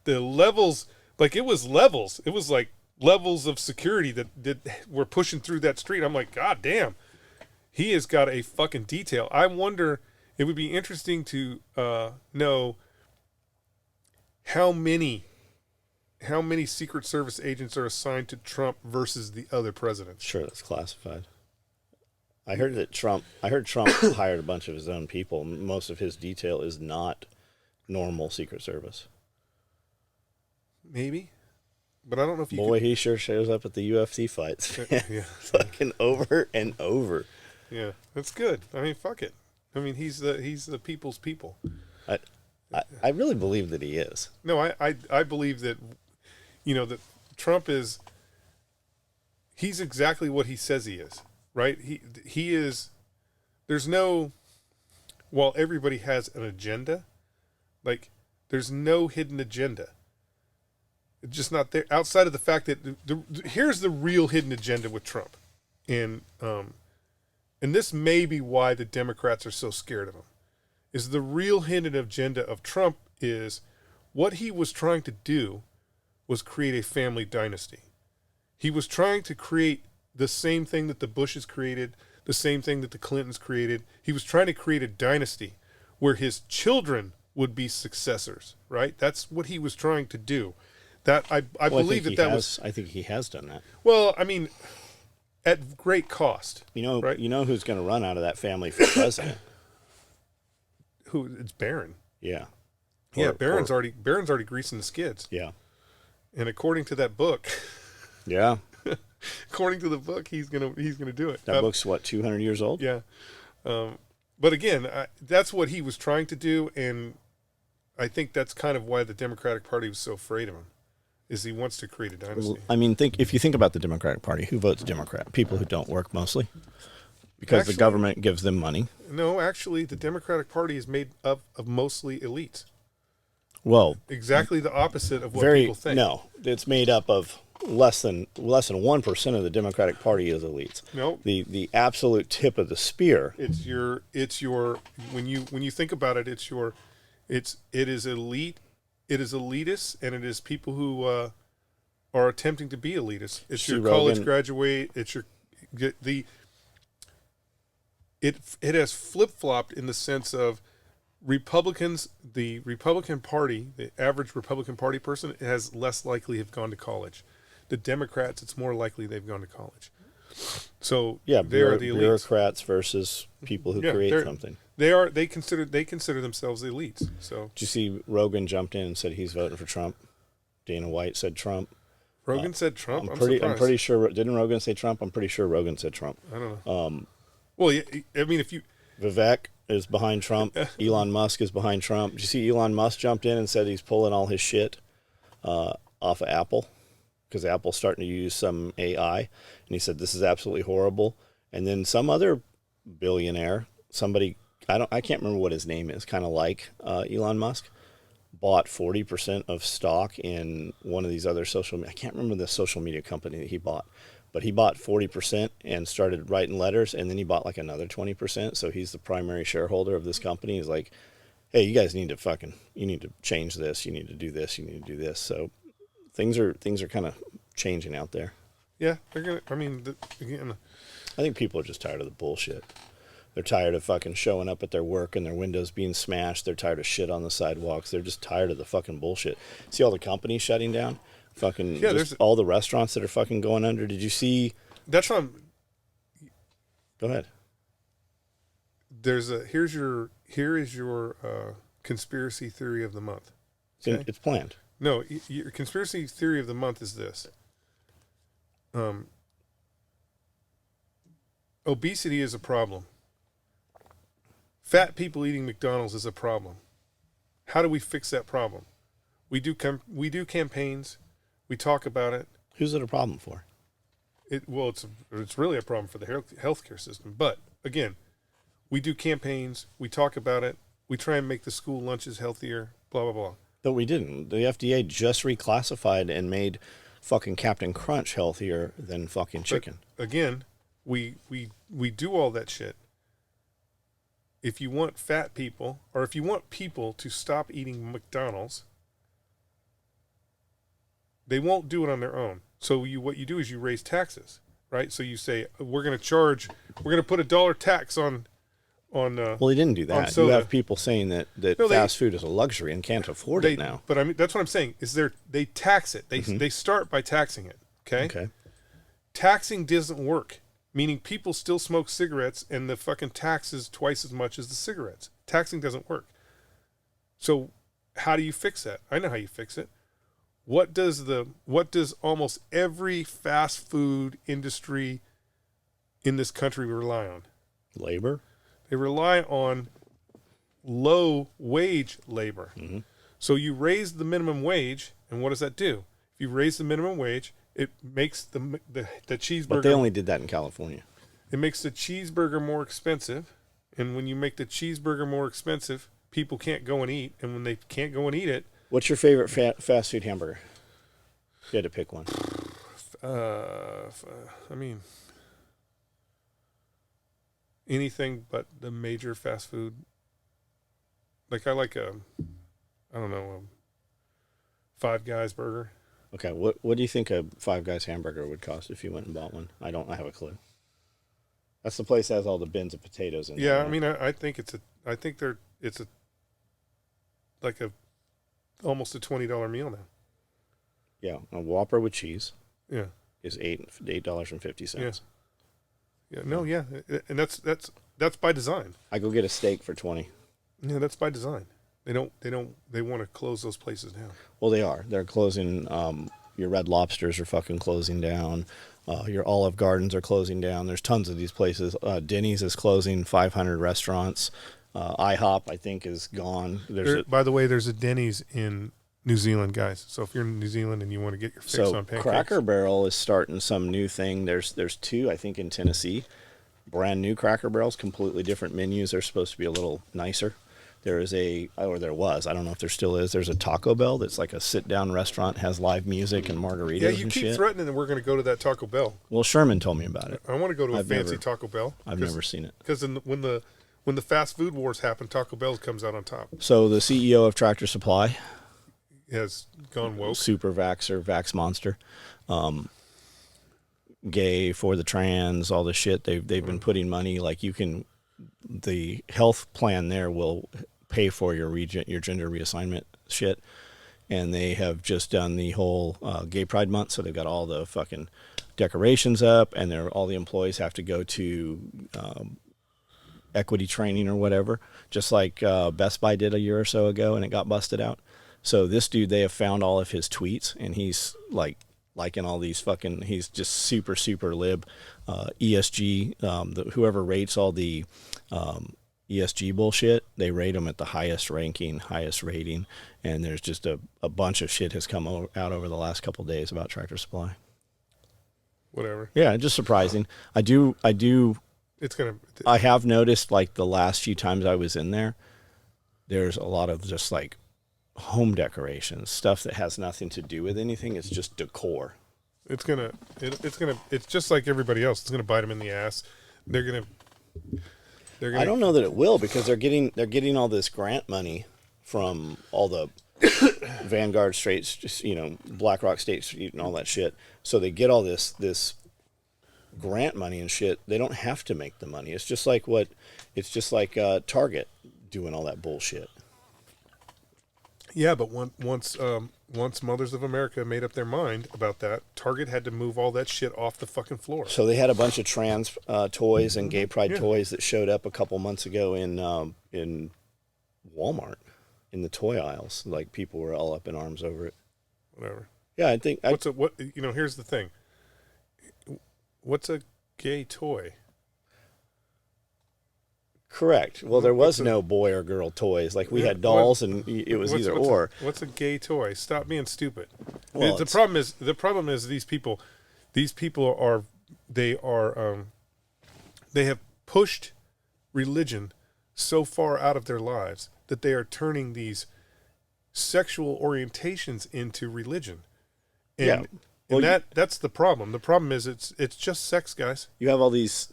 levels, like it was levels. It was like levels of security that were pushing through that street. I'm like, God damn, he has got a fucking detail. I wonder, it would be interesting to know how many how many Secret Service agents are assigned to Trump versus the other presidents? Sure, that's classified. I heard Trump hired a bunch of his own people. Most of his detail is not normal Secret Service. Maybe, but I don't know if you. Boy, he sure shows up at the UFC fights. Yeah, Fucking over and over. yeah, that's good. I mean, fuck it. I mean, he's the people's people. I really believe that he is. No, I believe that, that Trump he's exactly what he says he is, right? He is. There's no. While everybody has an agenda, like there's no hidden agenda. It's just not there. Outside of the fact that here's the real hidden agenda with Trump, and this may be why the Democrats are so scared of him. Is the real hidden agenda of Trump is what he was trying to do was create a family dynasty. He was trying to create the same thing that the Bushes created, the same thing that the Clintons created. He was trying to create a dynasty where his children would be successors, right? That's what he was trying to do. That I believe that was. I think he has done that. Well, I mean, at great cost. Right? You know who's going to run out of that family for president? Who? It's Barron. Yeah. Yeah, Barron's already greasing the skids. Yeah. And according to that book, Yeah. according to the book, he's gonna do it. That book's what, 200 years old? Yeah. But again, that's what he was trying to do, and I think that's kind of why the Democratic Party was so afraid of him, is he wants to create a dynasty. I mean, if you think about the Democratic Party, who votes Democrat? People who don't work mostly, because the government gives them money. No, actually, the Democratic Party is made up of mostly elites. Well, exactly the opposite of what people think. No, it's made up of less than 1% of the Democratic Party is elites. No, the absolute tip of the spear. It's your when you think about it, it is elite. It is elitist, and it is people who are attempting to be elitist. It's your college graduate. It's it has flip-flopped in the sense of Republicans. The Republican Party, the average Republican Party person, has less likely have gone to college. The Democrats, it's more likely they've gone to college. So yeah, they are the elites. Bureaucrats versus people who create something. They consider themselves elites. So did you see Rogan jumped in and said he's voting for Trump? Dana White said Trump. Rogan said Trump. I'm pretty sure. Didn't Rogan say Trump? I'm pretty sure Rogan said Trump. I don't know. Well, yeah, I mean, if you Vivek is behind Trump. Elon Musk is behind Trump. Did you see Elon Musk jumped in and said he's pulling all his shit off of Apple because Apple's starting to use some AI, and he said this is absolutely horrible. And then some other billionaire, somebody I can't remember what his name is, kind of like Elon Musk, bought 40% of stock in one of these other I can't remember the social media company that he bought. But he bought 40% and started writing letters, and then he bought like another 20%. So he's the primary shareholder of this company. He's like, hey, you guys need to change this. You need to do this. You need to do this. So things are kind of changing out there. Yeah, they're gonna. I mean, again, I think people are just tired of the bullshit. They're tired of fucking showing up at their work and their windows being smashed. They're tired of shit on the sidewalks. They're just tired of the fucking bullshit. See all the companies shutting down? Fucking there's all the restaurants that are fucking going under. Did you see? That's on. Go ahead. Here is your conspiracy theory of the month. Okay? It's planned. No, your conspiracy theory of the month is this. Obesity is a problem. Fat people eating McDonald's is a problem. How do we fix that problem? We do campaigns. We talk about it. Who's it a problem for? It's really a problem for the healthcare system. But again, we do campaigns. We talk about it. We try and make the school lunches healthier. Blah blah blah. But we didn't. The FDA just reclassified and made fucking Captain Crunch healthier than fucking chicken. But again, we do all that shit. If you want fat people, or if you want people to stop eating McDonald's, they won't do it on their own. So what you do is you raise taxes, right? So you say we're going to put $1 tax on Well, he didn't do that. You soda. have people saying that No, fast food is a luxury and can't afford it now. But I mean, that's what I'm saying. Is they tax it? They start by taxing it. Okay. Okay. Taxing doesn't work. Meaning people still smoke cigarettes, and the fucking tax is twice as much as the cigarettes. Taxing doesn't work. So, how do you fix that? I know how you fix it. What does almost every fast food industry in this country rely on? Labor. They rely on low wage labor. Mm-hmm. So you raise the minimum wage, and what does that do? If you raise the minimum wage, it makes the cheeseburger. But they only did that in California. It makes the cheeseburger more expensive, and when you make the cheeseburger more expensive, people can't go and eat, and when they can't go and eat it. What's your favorite fast food hamburger? If you had to pick one. I mean, anything but the major fast food. Like I like a Five Guys burger. Okay, what do you think a Five Guys hamburger would cost if you went and bought one? I have a clue. That's the place that has all the bins of potatoes in there. Yeah, right? I mean, I think it's almost a $20 meal now. Yeah, a Whopper with cheese. Yeah, is $8.50. Yeah, no, yeah, and that's by design. I go get a steak for $20. Yeah, that's by design. They want to close those places down. Well, they are. They're closing. Your Red Lobsters are fucking closing down. Your Olive Gardens are closing down. There's tons of these places. Denny's is closing 500 restaurants. IHOP, I think, is gone. By the way, there's a Denny's in New Zealand, guys. So if you're in New Zealand and you want to get your fix on pancakes. Cracker Barrel is starting some new thing. There's two, I think, in Tennessee. Brand new Cracker Barrels, completely different menus. They're supposed to be a little nicer. There was, I don't know if there still is, there's a Taco Bell that's like a sit-down restaurant, has live music and margaritas. Yeah, you keep threatening that we're going to go to that Taco Bell. Well, Sherman told me about it. I want to go to a fancy Taco Bell. I've never seen it. Because when the fast food wars happen, Taco Bell comes out on top. So the CEO of Tractor Supply has gone woke. Super vaxxer, vax monster. Gay for the trans, all this shit. They've been putting money, like the health plan there will pay for your gender reassignment shit, and they have just done the whole Gay Pride Month, so they've got all the fucking decorations up, and all the employees have to go to equity training or whatever, just like Best Buy did a year or so ago, and it got busted out. So this dude, they have found all of his tweets, and he's liking all these fucking, he's just super, super lib. ESG, whoever rates all the ESG bullshit, they rate them at the highest ranking, highest rating, and there's just a bunch of shit has come out over the last couple of days about Tractor Supply. Whatever. Yeah, just surprising. I have noticed, like, the last few times I was in there, there's a lot of just like home decorations, stuff that has nothing to do with anything. It's just decor. It's just like everybody else. It's gonna bite them in the ass. They're gonna. I don't know that it will, because they're getting all this grant money from all the Vanguard State, BlackRock State Street and all that shit. So they get all this grant money and shit. They don't have to make the money. It's just like Target doing all that bullshit. Yeah, but once Mothers of America made up their mind about that, Target had to move all that shit off the fucking floor. So they had a bunch of trans toys and gay pride toys that showed up a couple months ago in Walmart, in the toy aisles. Like, people were all up in arms over it. Whatever. Yeah, I think. Here's the thing. What's a gay toy? Correct. Well, there was no boy or girl toys. Like, we had dolls, and it was either or. What's a gay toy? Stop being stupid. Well, the problem is these people they have pushed religion so far out of their lives that they are turning these sexual orientations into religion. And, that's the problem. The problem is it's just sex, guys. You have all these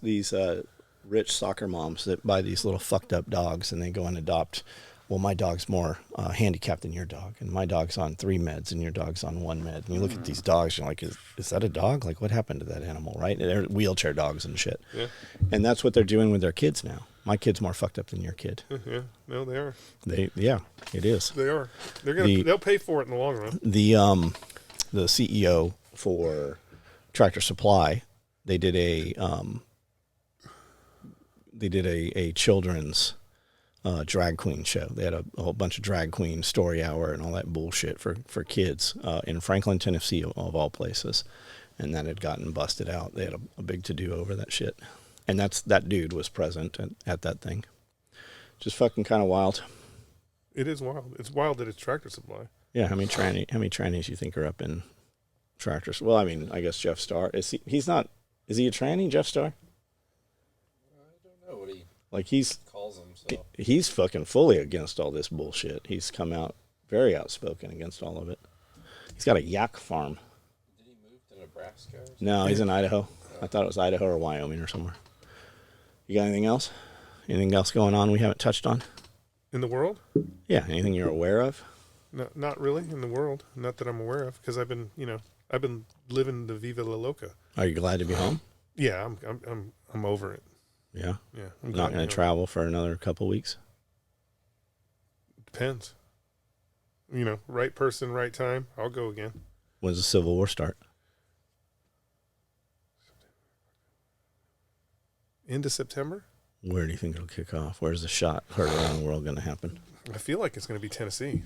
rich soccer moms that buy these little fucked up dogs, and they go and adopt. Well, my dog's more handicapped than your dog, and my dog's on 3 meds and your dog's on 1 med. And you look at these dogs, you're like, is that a dog? Like, what happened to that animal, right? They're wheelchair dogs and shit. Yeah. And that's what they're doing with their kids now. My kid's more fucked up than your kid. Yeah, no, they are. Yeah, it is. They are. They'll pay for it in the long run. The CEO for Tractor Supply, they did a children's drag queen show. They had a whole bunch of drag queen story hour and all that bullshit for kids in Franklin, Tennessee, of all places. And that had gotten busted out. They had a big to-do over that shit. And that dude was present at that thing. Just fucking kind of wild. It is wild. It's wild that it's Tractor Supply. Yeah, how many trannies you think are up in tractors? Well, I mean, I guess Jeff Starr. Is he a tranny, Jeff Starr? I don't know what he calls him. So. He's fucking fully against all this bullshit. He's come out very outspoken against all of it. He's got a yak farm. Did he move to Nebraska? No, he's in Idaho. I thought it was Idaho or Wyoming or somewhere. You got anything else? Anything else going on we haven't touched on? In the world? Yeah, anything you're aware of? No, not really in the world. Not that I'm aware of, because I've been living the Viva La Loca. Are you glad to be home? Yeah, I'm over it. Yeah. Yeah. I'm not going to travel for another couple weeks. Depends. Right person, right time. I'll go again. When does the Civil War start? Into September? Where do you think it'll kick off? Where's the shot heard around the world going to happen? I feel like it's going to be Tennessee.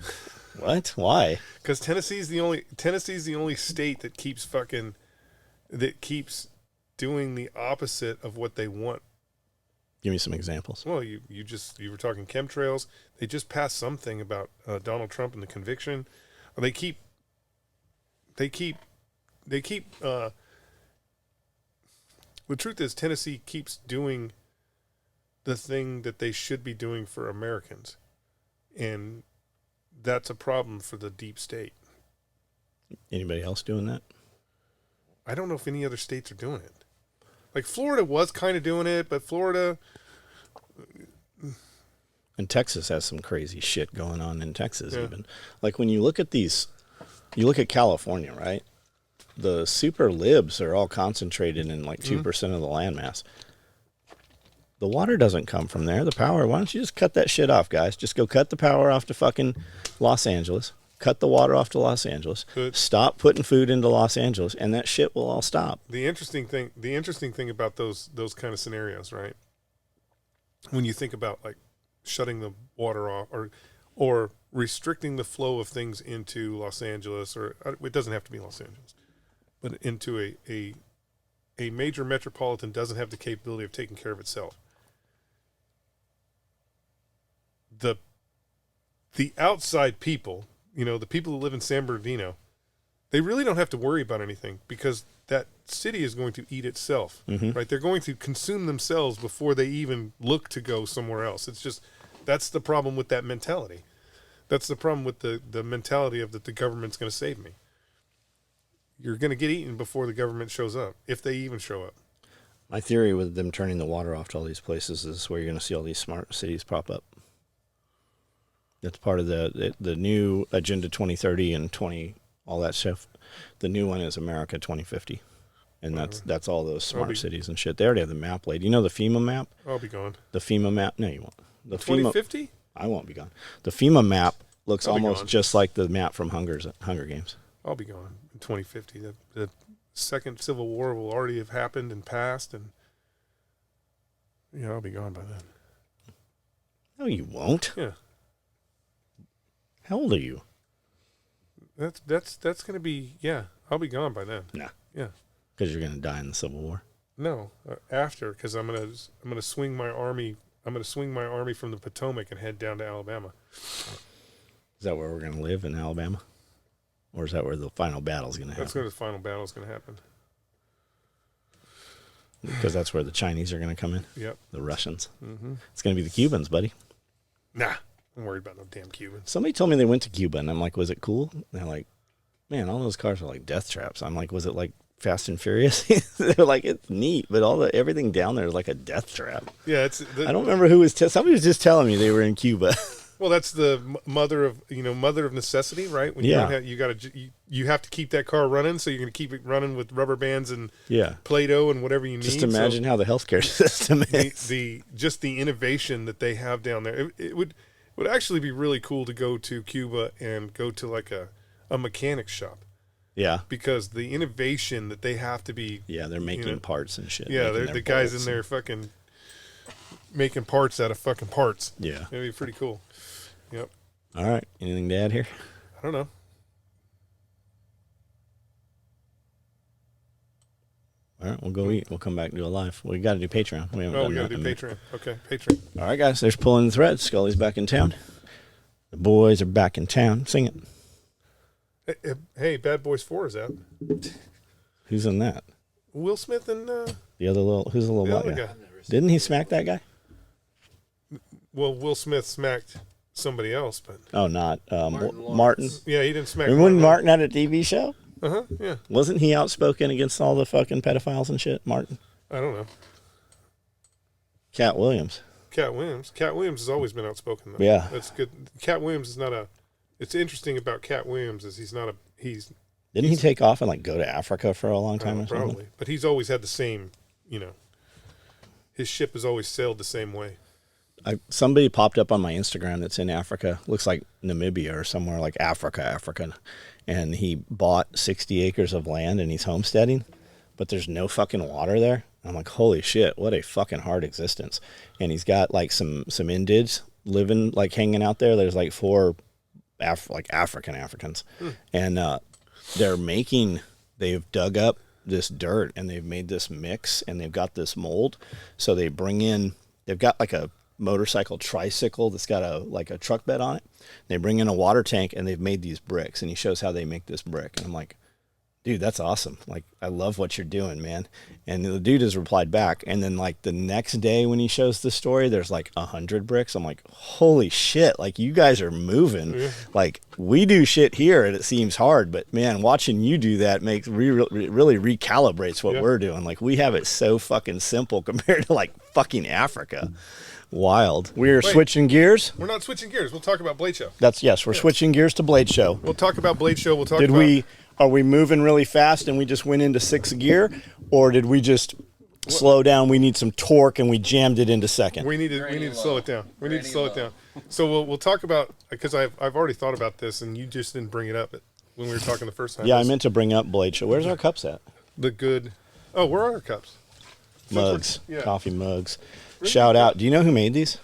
What? Why? Because Tennessee's the only state that keeps doing the opposite of what they want. Give me some examples. Well, you were talking chemtrails. They just passed something about Donald Trump and the conviction. They keep. The truth is, Tennessee keeps doing the thing that they should be doing for Americans, and that's a problem for the deep state. Anybody else doing that? I don't know if any other states are doing it. Like Florida was kind of doing it, but Florida and Texas has some crazy shit going on in Texas. Yeah. Even like when you look at you look at California, right? The super libs are all concentrated in like 2% of the landmass. The water doesn't come from there. The power. Why don't you just cut that shit off, guys? Just go cut the power off to fucking Los Angeles. Cut the water off to Los Angeles. Stop putting food into Los Angeles, and that shit will all stop. The interesting thing about those kind of scenarios, right? When you think about like shutting the water off or restricting the flow of things into Los Angeles, or it doesn't have to be Los Angeles, but into a major metropolitan doesn't have the capability of taking care of itself. The outside people, the people who live in San Bernardino, they really don't have to worry about anything because that city is going to eat itself, right? They're going to consume themselves before they even look to go somewhere else. It's just, that's the problem with that mentality. That's the problem with the mentality of that the government's going to save me. You're going to get eaten before the government shows up, if they even show up. My theory with them turning the water off to all these places is where you're going to see all these smart cities pop up. That's part of the new Agenda 2030 and all that stuff. The new one is America 2050. And that's all those smart cities and shit. They already have the map laid. You know the FEMA map? I'll be gone. The FEMA map? No, you won't. The 2050? I won't be gone. The FEMA map looks almost just like the map from Hunger Games. I'll be gone in 2050. The second Civil War will already have happened and passed, and I'll be gone by then. No, you won't. Yeah. How old are you? That's going to be, I'll be gone by then. Nah. Yeah. Because you're going to die in the Civil War. No, after, because I'm going to swing my army. I'm going to swing my army from the Potomac and head down to Alabama. Is that where we're going to live, in Alabama? Or is that where the final battle's going to happen? That's where the final battle's going to happen. Because that's where the Chinese are going to come in? Yep. The Russians? Mm-hmm. It's going to be the Cubans, buddy. Nah, I'm worried about no damn Cubans. Somebody told me they went to Cuba, and I'm like, was it cool? And they're like, man, all those cars are like death traps. I'm like, was it like Fast and Furious? They're like, it's neat, but everything down there is like a death trap. Yeah, I don't remember who was somebody was just telling me they were in Cuba. Well, that's the mother of necessity, right? When you Yeah. don't have, you have to keep that car running, so you're going to keep it running with rubber bands and Yeah. Play-Doh and whatever you need. Just imagine how the healthcare system is. Just the innovation that they have down there. It would actually be really cool to go to Cuba and go to like a mechanic shop, Yeah. because the innovation that they have to be. Yeah, they're making parts and shit. Yeah, making they're the guys in there fucking making parts out of fucking parts. Yeah. It'd be pretty cool. Yep. All right. Anything to add here? I don't know. All right, we'll go eat. We'll come back and do a live. We got to do Patreon. We We got to do Patreon. Okay, Patreon. All right, guys. There's Pulling the Thread. Skully's back in town. The boys are back in town. Sing it. Hey, Bad Boys 4 is out. Who's in that? Will Smith and The other little. Who's the little the white other guy? guy. Didn't he smack that guy? Well, Will Smith smacked somebody else, but Oh, not Martin Martin. yeah, he didn't smack. Remember when Martin had a TV show? Yeah. Wasn't he outspoken against all the fucking pedophiles and shit, Martin? I don't know. Cat Williams. Cat Williams. Cat Williams has always been outspoken, though. Yeah. That's good. Cat Williams is not a. It's interesting about Cat Williams is he's not a. Didn't he take off and like go to Africa for a long time or something? Probably, but he's always had the same. His ship has always sailed the same way. Somebody popped up on my Instagram that's in Africa. Looks like Namibia or somewhere like Africa. And he bought 60 acres of land and he's homesteading, but there's no fucking water there. I'm like, holy shit, what a fucking hard existence. And he's got like some Indians living, like hanging out there. There's like 4 Africans. And they've dug up this dirt and they've made this mix and they've got this mold. So they've got like a motorcycle tricycle that's got a truck bed on it. They bring in a water tank and they've made these bricks, and he shows how they make this brick. And I'm like, dude, that's awesome. Like, I love what you're doing, man. And the dude has replied back. And then like the next day when he shows the story, there's like 100 bricks. I'm like, holy shit. Like, you guys are moving. Yeah. Like, we do shit here and it seems hard, but man, watching you do that makes really recalibrates what we're doing. Like, we have it so fucking simple compared to like fucking Africa. Wild. We're switching gears. We're not switching gears. We'll talk about Blade Show. We're switching gears to Blade Show. We'll talk about Blade Show. Are we moving really fast and we just went into 6th gear, or did we just slow down? We need some torque and we jammed it into 2nd. We need to slow it down. We need to slow it down. So we'll talk about, because I've already thought about this and you just didn't bring it up when we were talking the first time. Yeah, I meant to bring up Blade Show. Where's our cups at? Oh, where are our cups? Mugs. Coffee mugs. Shout out. Do you know who made these?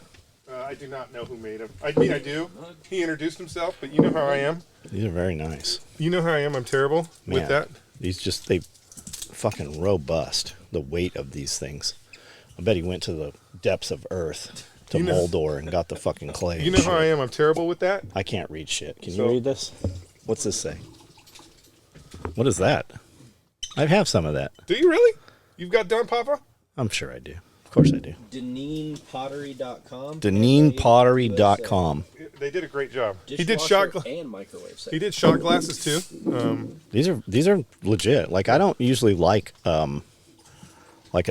I do not know who made them. I mean, I do. He introduced himself, but you know how I am. These are very nice. You know how I am. I'm terrible with that. They fucking robust. The weight of these things. I bet he went to the depths of earth to Moldor and got the fucking clay. You know how I am. I'm terrible with that. I can't read shit. Can you read this? What's this say? What is that? I have some of that. Do you really? You've got Don Papa? I'm sure I do. Of course I do. DeneenPottery.com. DeneenPottery.com. They did a great job. He did and microwave set. He did shot glasses too. These are legit. Like, I don't usually like a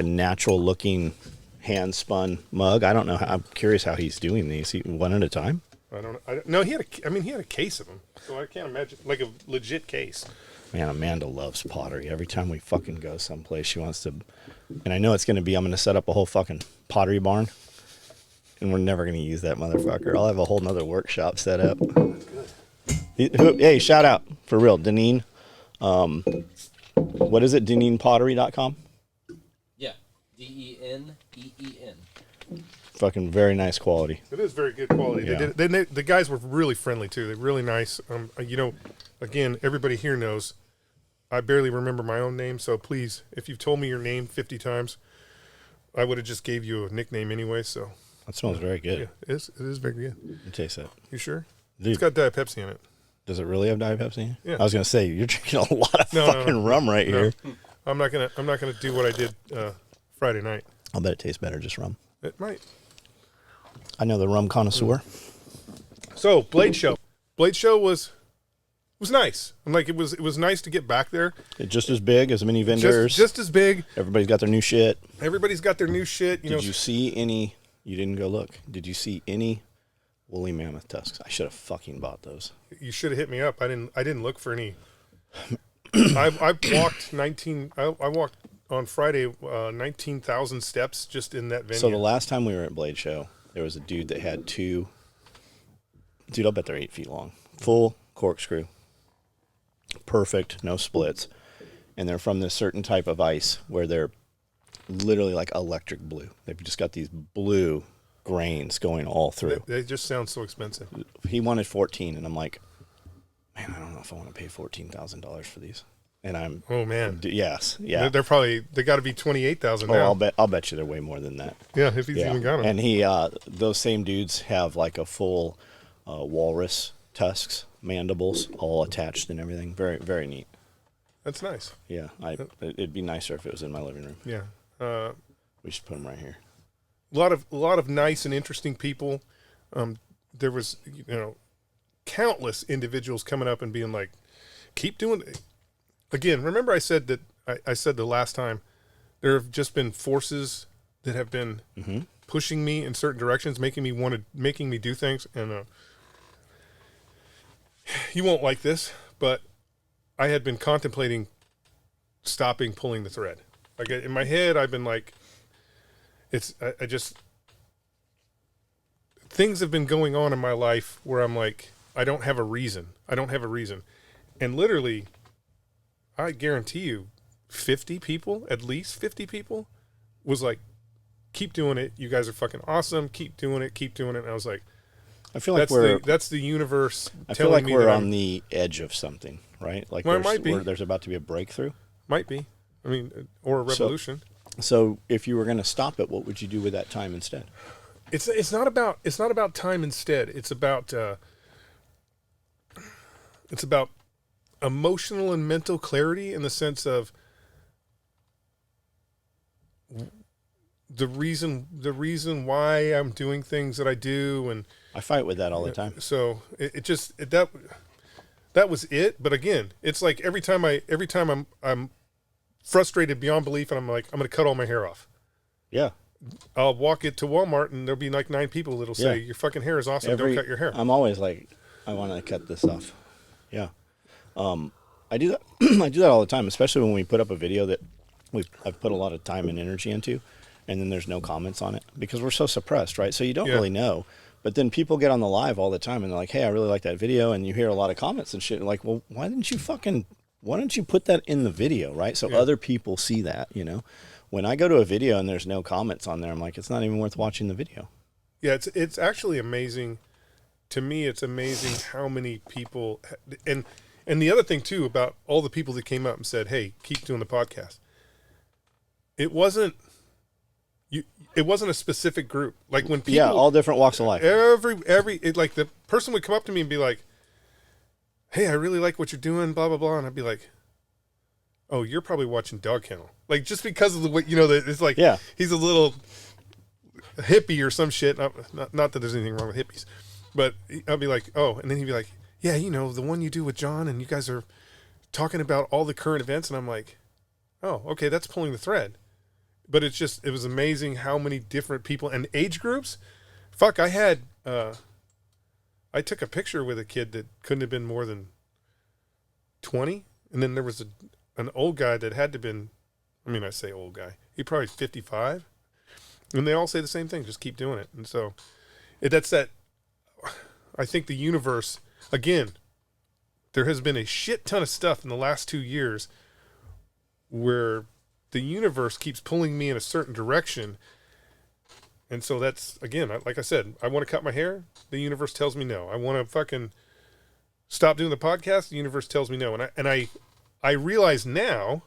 natural looking hand spun mug. I don't know. I'm curious how he's doing these. One at a time. I don't know. He had a case of them, so I can't imagine, like a legit case. Man, Amanda loves pottery. Every time we fucking go someplace, she wants to. And I know it's going to be, I'm going to set up a whole fucking pottery barn. And we're never going to use that motherfucker. I'll have a whole nother workshop set up. That's good. Hey, shout out. For real. Deneen. What is it? DeneenPottery.com? Yeah. DenEen. Fucking very nice quality. It is very good quality. Yeah. The guys were really friendly too. They're really nice. Again, everybody here knows I barely remember my own name, so please, if you've told me your name 50 times, I would have just gave you a nickname anyway. So that smells very good. Yeah, it is very good. You taste that. You sure? Dude, it's got Diet Pepsi in it. Does it really have Diet Pepsi in it? Yeah. I was gonna say you're drinking a lot of fucking rum right here. I'm not gonna do what I did Friday night. I'll bet it tastes better just rum. It might. I know the rum connoisseur. So Blade Show was nice. I'm like, it was nice to get back there. It's just as big, as many vendors. Just as big. Everybody's got their new shit. Everybody's got their new shit. Did you see any? You didn't go look. Did you see any woolly mammoth tusks. I should have fucking bought those. You should have hit me up. I didn't look for any. I walked 19. I walked on Friday 19,000 steps just in that venue. So the last time we were at Blade Show, there was a dude that had two. Dude, I'll bet they're 8 feet long. Full corkscrew. Perfect, no splits. And they're from this certain type of ice where they're literally like electric blue. They've just got these blue grains going all through. They just sound so expensive. He wanted 14, and I'm like, man, I don't know if I want to pay $14,000 for these. And I'm, oh man, yes, yeah. They're probably they got to be 28,000 now. Oh, I'll bet you they're way more than that. Yeah, if he's even got them. And he, those same dudes have like a full walrus tusks, mandibles, all attached and everything. Very, very neat. That's nice. Yeah, it'd be nicer if it was in my living room. Yeah, we should put them right here. a lot of nice and interesting people. There was countless individuals coming up and being like, keep doing it. Again, remember I said that I said the last time there have just been forces that have been pushing me in certain directions, making me do things. And you won't like this, but I had been contemplating stopping pulling the thread. Like in my head, I've been like, I just, things have been going on in my life where I'm like, I don't have a reason. And literally, I guarantee you, 50 people, at least 50 people, was like, keep doing it. You guys are fucking awesome. Keep doing it. And I was like, I feel like that's the universe. I feel like we're on the edge of something, right? Like there's about to be a breakthrough. Might be. I mean, or a revolution. So if you were going to stop it, what would you do with that time instead? It's not about time instead. It's about emotional and mental clarity in the sense of the reason why I'm doing things that I do. And I fight with that all the time. So that was it. But again, it's like every time I'm frustrated beyond belief and I'm like, I'm going to cut all my hair off. Yeah. I'll walk it to Walmart and there'll be like 9 people that'll say, your fucking hair is awesome. Don't cut your hair. I'm always like, I want to cut this off. Yeah. I do that. I do that all the time, especially when we put up a video that I've put a lot of time and energy into, and then there's no comments on it because we're so suppressed, right? So you don't really know. But then people get on the live all the time and they're like, hey, I really like that video. And you hear a lot of comments and shit. And like, well, why didn't you put that in the video, right? So other people see that, When I go to a video and there's no comments on there, I'm like, it's not even worth watching the video. Yeah, it's actually amazing. To me, it's amazing how many people, and the other thing too about all the people that came up and said, hey, keep doing the podcast. It wasn't a specific group. Like when people, all different walks of life. Like the person would come up to me and be like, hey, I really like what you're doing, blah, blah, blah. And I'd be like, oh, you're probably watching Dog Kennel. Like, just because of the way, it's like, he's a little hippie or some shit. Not that there's anything wrong with hippies. But I'll be like, oh, and then he'd be like, yeah, the one you do with John, and you guys are talking about all the current events. And I'm like, oh, okay, that's pulling the thread. But it was amazing how many different people and age groups. Fuck, I took a picture with a kid that couldn't have been more than 20. And then there was an old guy that had to been, I say old guy, he probably 55. And they all say the same thing, just keep doing it. And so I think the universe, again, there has been a shit ton of stuff in the last 2 years where the universe keeps pulling me in a certain direction. And so that's, again, like I said, I want to cut my hair. The universe tells me no. I want to fucking stop doing the podcast. The universe tells me no. And I realize now,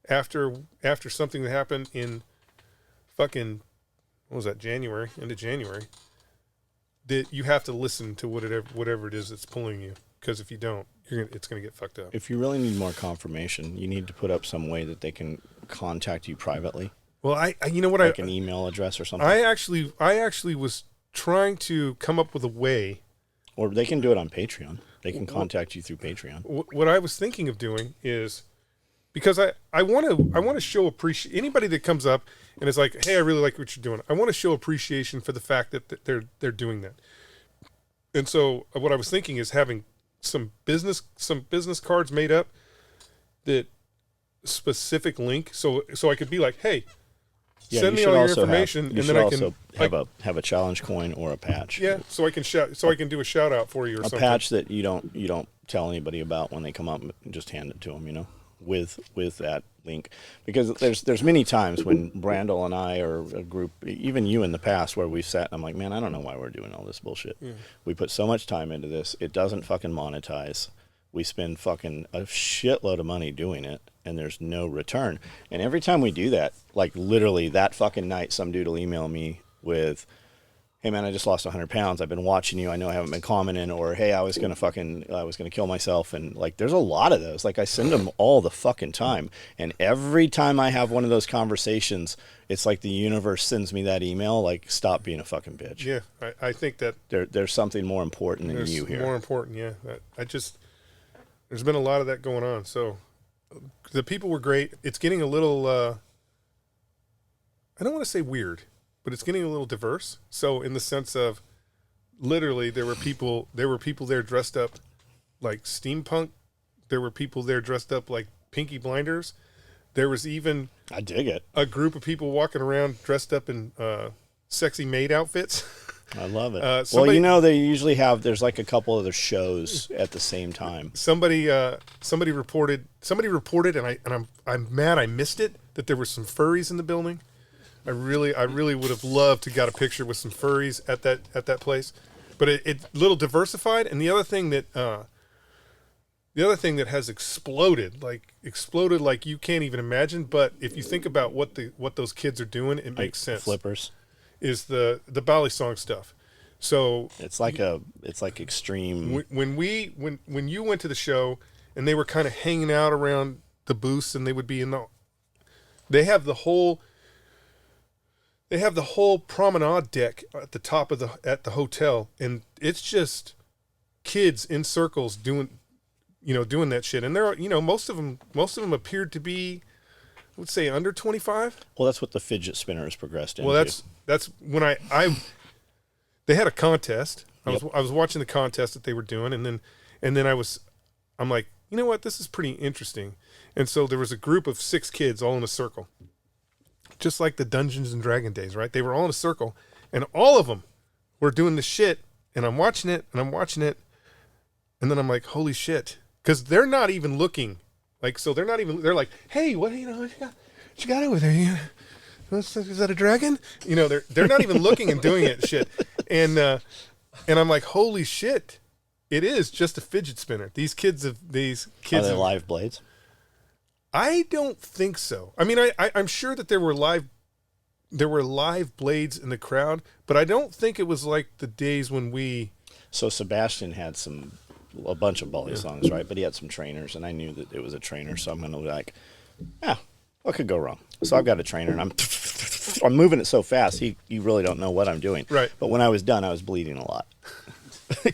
after something that happened in fucking, what was that, end of January, that you have to listen to whatever it is that's pulling you. Because if you don't, it's going to get fucked up. If you really need more confirmation, you need to put up some way that they can contact you privately. Well, an email address or something. I actually was trying to come up with a way. Or they can do it on Patreon. They can contact you through Patreon. What I was thinking of doing is, because I want to show appreciation. Anybody that comes up and is like, hey, I really like what you're doing. I want to show appreciation for the fact that they're doing that. And so what I was thinking is having some business cards made up that specific link, so I could be like, hey, send me all your information, and then I can have a challenge coin or a patch. Yeah, so I can do a shout out for you or something. A patch that you don't tell anybody about when they come up, and just hand it to them, you know, with that link. Because there's many times when Brandel and I, or a group, even you in the past, where we've sat and I'm like, man, I don't know why we're doing all this bullshit. Yeah. We put so much time into this. It doesn't fucking monetize. We spend fucking a shitload of money doing it, and there's no return. And every time we do that, like literally that fucking night, some dude will email me with, hey man, I just lost 100 pounds. I've been watching you. I know I haven't been commenting. Or, hey, I was going to kill myself. And like, there's a lot of those. Like, I send them all the fucking time. And every time I have one of those conversations, it's like the universe sends me that email, like, stop being a fucking bitch. Yeah. I think that there's something more important than you here. More important. Yeah. There's been a lot of that going on. So the people were great. It's getting a little, I don't want to say weird, but it's getting a little diverse. So in the sense of, literally, there were people there dressed up like steampunk. There were people there dressed up like Pinky Blinders. There was even, I dig it, a group of people walking around dressed up in sexy maid outfits. I love it. Well, you know, they usually there's like a couple of their shows at the same time. Somebody reported, and I'm mad I missed it, that there were some furries in the building. I really would have loved to got a picture with some furries at that place, but it's a little diversified. And the other thing that has exploded like you can't even imagine. But if you think about what those kids are doing, it makes sense. Flippers is the Bally song stuff. So it's like extreme. When you went to the show and they were kind of hanging out around the booths, and they would be they have the whole promenade deck at the top of the hotel, and it's just kids in circles doing that shit. And they're, most of them appeared to be, I would say, under 25. Well, that's what the fidget spinner has progressed into. Well, that's when they had a contest. I was watching the contest that they were doing, and then I'm like, you know what, this is pretty interesting. And so there was a group of 6 kids all in a circle, just like the Dungeons and Dragon days, right? They were all in a circle, and all of them were doing the shit. And I'm watching it, and then I'm like, holy shit, because they're not even looking. Like, so they're like, hey, what you got over there? Is that a dragon? They're not even looking and doing it shit. And I'm like, holy shit, it is just a fidget spinner. These kids. Are they live blades? I don't think so. I mean, I'm sure that there were live blades in the crowd, but I don't think it was like the days when we. So Sebastian had a bunch of Bally songs, right? But he had some trainers, and I knew that it was a trainer, so I'm going to be like, what could go wrong? So I've got a trainer, and I'm moving it so fast, you really don't know what I'm doing. Right. But when I was done, I was bleeding a lot.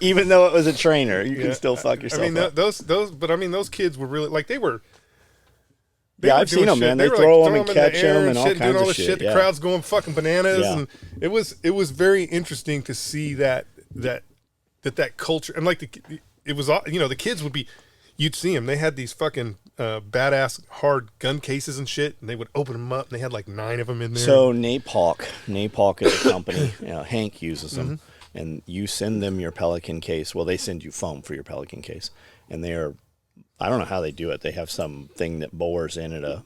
Even though it was a trainer, you can still fuck yourself up. Those kids were really, like, they were I've seen them, man. They throw them and catch them and all kinds of shit. The crowd's going fucking bananas, and it was very interesting to see that culture. And like it was, the kids would be, you'd see them. They had these fucking badass hard gun cases and shit, and they would open them up, and they had like 9 of them in there. So Napalk is a company. Hank uses them, and you send them your Pelican case. Well, they send you foam for your Pelican case, and they're, I don't know how they do it. They have some thing that bores in at a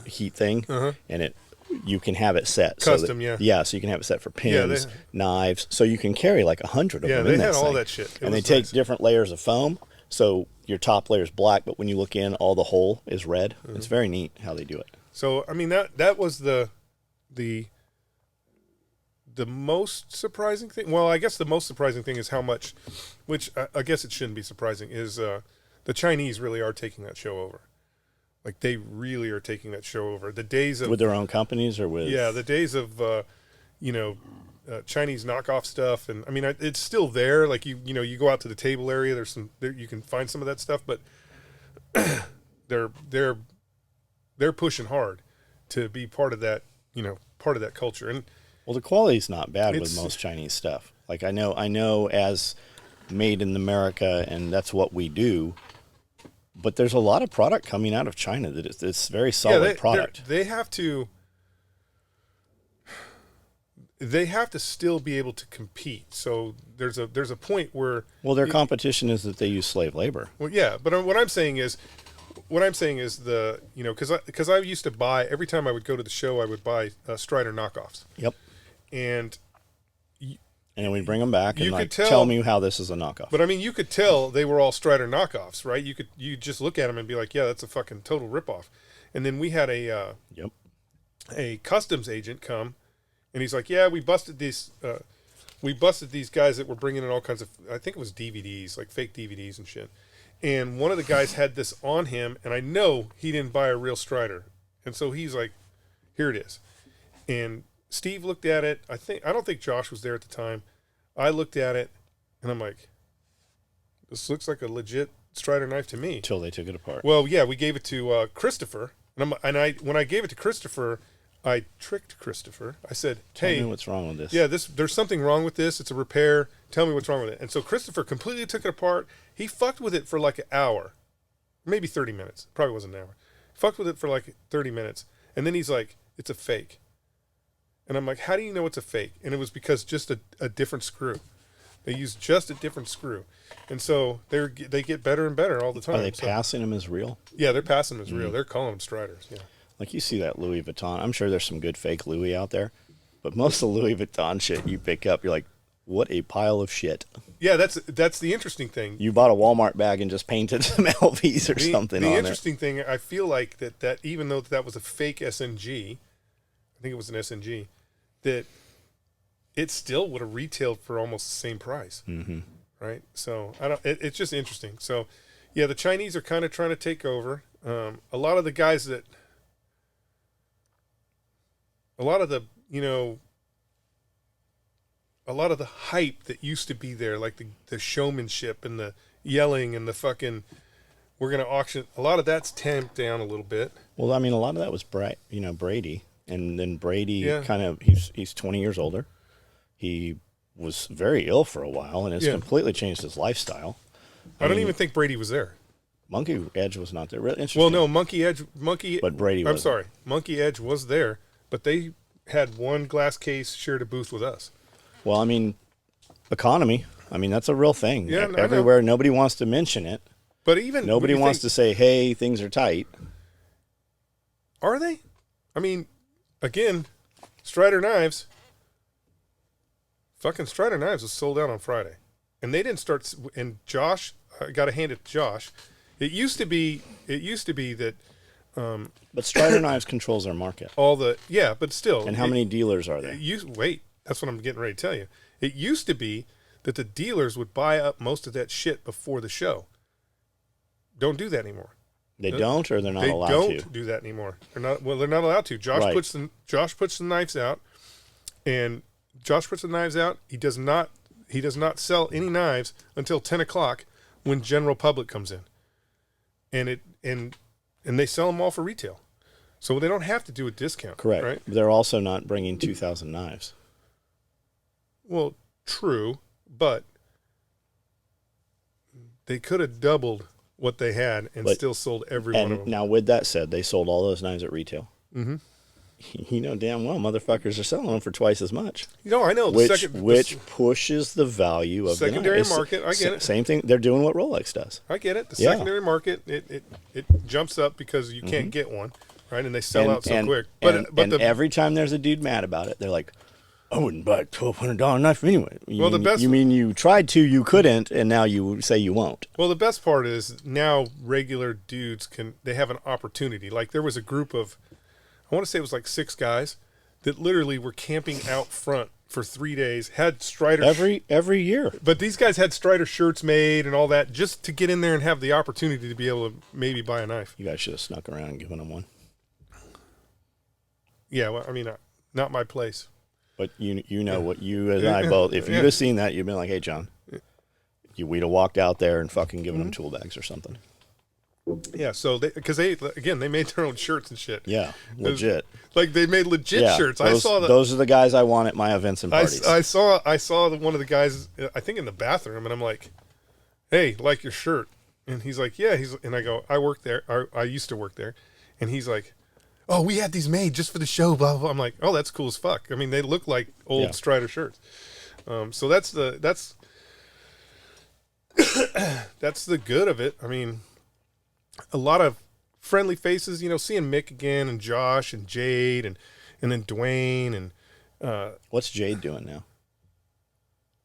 heat thing, and you can have it set custom, so you can have it set for pins, knives, so you can carry like 100 of them. Yeah, they had all that shit, and they take different layers of foam. So your top layer is black, but when you look in, all the hole is red. It's very neat how they do it. So I mean that was the most surprising thing. Well, I guess the most surprising thing is how much, which I guess it shouldn't be surprising, is the Chinese really are taking that show over. Like, they really are taking that show over. The days of, with their own companies, or with the days of Chinese knockoff stuff, and I mean it's still there. Like you go out to the table area, you can find some of that stuff, but they're pushing hard to be part of that culture. And well, the quality's not bad with most Chinese stuff. Like I know as made in America and that's what we do. But there's a lot of product coming out of China that it's very solid product. They have to. They have to still be able to compete. So there's a point where their competition is that they use slave labor. Well, yeah, but what I'm saying is the because I used to buy every time I would go to the show I would buy Strider knockoffs. Yep. And we'd bring them back and could tell me how this is a knockoff. But I mean, you could tell they were all Strider knockoffs, right? You just look at them and be like, yeah, that's a fucking total ripoff. And then we had a customs agent come. And he's like, yeah, we busted these guys that were bringing in all kinds of, I think it was DVDs, like fake DVDs and shit. And one of the guys had this on him, and I know he didn't buy a real Strider. And so he's like, here it is. And Steve looked at it. I don't think Josh was there at the time. I looked at it, and I'm like, this looks like a legit Strider knife to me. Until they took it apart. Well, yeah, we gave it to Christopher. And when I gave it to Christopher, I tricked Christopher. I said, hey, tell me what's wrong with this. Yeah, there's something wrong with this. It's a repair. Tell me what's wrong with it. And so Christopher completely took it apart. He fucked with it for like an hour, maybe 30 minutes. Probably wasn't an hour. Fucked with it for like 30 minutes. And then he's like, it's a fake. And I'm like, how do you know it's a fake? And it was because just a different screw. They use just a different screw. And so they get better and better all the time. Are they passing them as real? Yeah, they're passing them as real. They're calling them Striders, yeah. Like you see that Louis Vuitton. I'm sure there's some good fake Louis out there, but most of the Louis Vuitton shit you pick up, you're like, what a pile of shit. Yeah, that's the interesting thing. You bought a Walmart bag and just painted some LVs or something on it. The interesting thing, I feel like that even though that was a fake SNG, I think it was an SNG, that it still would have retailed for almost the same price. Mm-hmm. Right? So it's just interesting. So yeah, the Chinese are kind of trying to take over. A lot of the guys that a lot of the hype that used to be there, like the showmanship and the yelling and the fucking, we're going to auction, a lot of that's tamped down a little bit. Well, I mean, a lot of that was Brady. And then Brady kind of, he's 20 years older. He was very ill for a while and has completely changed his lifestyle. I don't even think Brady was there. Monkey Edge was not there. Really interesting. Well, no, but Brady I'm sorry. Monkey Edge was there. But they had one glass case, shared a booth with us. Well, I mean, economy. I mean, that's a real thing. Yeah, everywhere, nobody wants to mention it. But even nobody wants to say, "Hey, things are tight." Are they? I mean, again, Strider knives. Fucking Strider knives was sold out on Friday, and they didn't start. And Josh, I got to hand it to Josh. It used to be that. But Strider Knives controls our market. But still. And how many dealers are there? Wait, that's what I'm getting ready to tell you. It used to be that the dealers would buy up most of that shit before the show. Don't do that anymore. They don't, or they're not allowed to? They don't do that anymore. They're not allowed to. Josh puts the knives out, and Josh puts the knives out. He does not sell any knives until 10 o'clock when general public comes in. And they sell them all for retail. So they don't have to do a discount. Correct. Right? They're also not bringing 2,000 knives. Well, true, but they could have doubled what they had and still sold every one of them. Now, with that said, they sold all those knives at retail. Mm-hmm. You know damn well motherfuckers are selling them for twice as much. I know. Which pushes the value of secondary the market. I get it. Same thing. They're doing what Rolex does. I get it. The secondary market, it jumps up because you can't get one, right? And they sell out so quick. But every time there's a dude mad about it, they're like, I wouldn't buy a $1,200 knife anyway. You mean you tried to, you couldn't, and now you say you won't. Well, the best part is now regular dudes they have an opportunity. Like there was a group of, I want to say it was like 6 guys that literally were camping out front for 3 days, had Strider every year. But these guys had Strider shirts made and all that just to get in there and have the opportunity to be able to maybe buy a knife. You guys should have snuck around and given them one. Yeah, well, I mean, not my place. But you know what you and I both, if you'd have seen that, you'd been like, hey, John, we'd have walked out there and fucking given them tool bags or something. Yeah, so because they made their own shirts and shit. Yeah, legit. Like they made legit shirts. Those are the guys I want at my events and parties. I saw one of the guys, I think in the bathroom, and I'm like, "Hey, like your shirt?" And he's like, "Yeah." And I go, "I work there. I used to work there." And he's like, "Oh, we had these made just for the show." Blah blah, blah. I'm like, "Oh, that's cool as fuck." I mean, they look like old Strider shirts. So that's the good of it. I mean, a lot of friendly faces, seeing Mick again and Josh and Jade and then Dwayne and what's Jade doing now?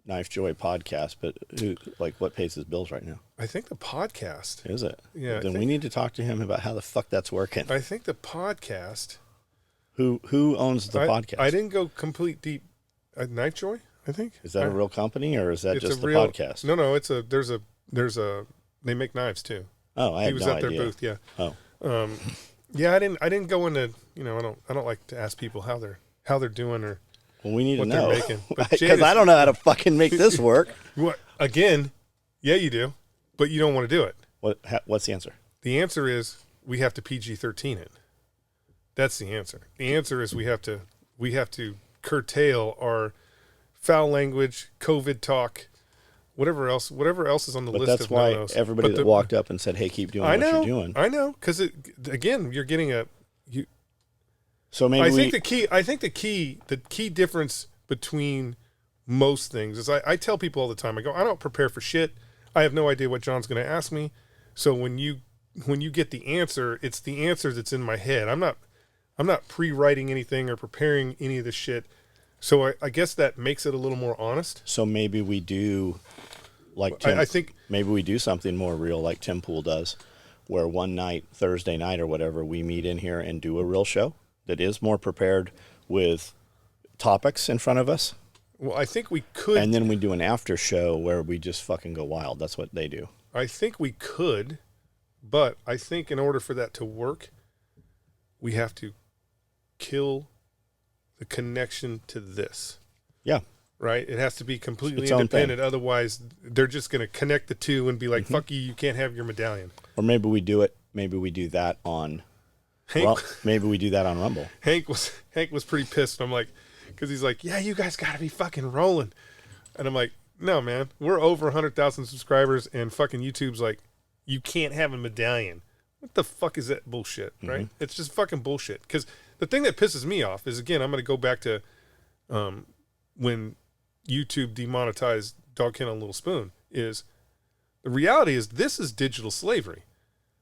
Knife Joy podcast, but what pays his bills right now? I think the podcast. Is it? Yeah. Then we need to talk to him about how the fuck that's working. I think the podcast. Who owns the podcast? I didn't go complete deep. Knife Joy, I think. Is that a real company or is that just the real, podcast? No, there's a they make knives too. Oh, I had no idea. He was at their booth, yeah. Oh. Yeah, I didn't go into, I don't like to ask people how they're doing or well, we need what to know. they're making. Because I don't know how to fucking make this work. Again, yeah, you do, but you don't want to do it. What's the answer? The answer is we have to PG-13 it. That's the answer. The answer is we have to curtail our foul language, COVID talk, whatever else is on the list. That's of why no-nos. everybody that walked up and said, "Hey, keep doing what you're doing." I know, because again, you're getting So maybe I think the key difference between most things is I tell people all the time. I go, I don't prepare for shit. I have no idea what John's going to ask me. So when you get the answer, it's the answer that's in my head. I'm not pre-writing anything or preparing any of this shit. So I guess that makes it a little more honest. So maybe we do, like Tim, I think maybe we do something more real, like Tim Pool does, where one night, Thursday night or whatever, we meet in here and do a real show that is more prepared with topics in front of us. Well, I think we could. And then we do an after show where we just fucking go wild. That's what they do. I think we could, but I think in order for that to work, we have to kill the connection to this. Yeah. Right? It has to be completely independent. Otherwise, they're just going to connect the two and be like, fuck you can't have your medallion. Or maybe we do it. Maybe we do that on... maybe we do that on Rumble. Hank was pretty pissed. I'm like, because he's like, yeah, you guys got to be fucking rolling. And I'm like, no, man. We're over 100,000 subscribers, and fucking YouTube's like, you can't have a medallion. What the fuck is that bullshit, right? It's just fucking bullshit. Because the thing that pisses me off is, again, I'm going to go back to when YouTube demonetized Dog Kennel Little Spoon, is the reality is this is digital slavery.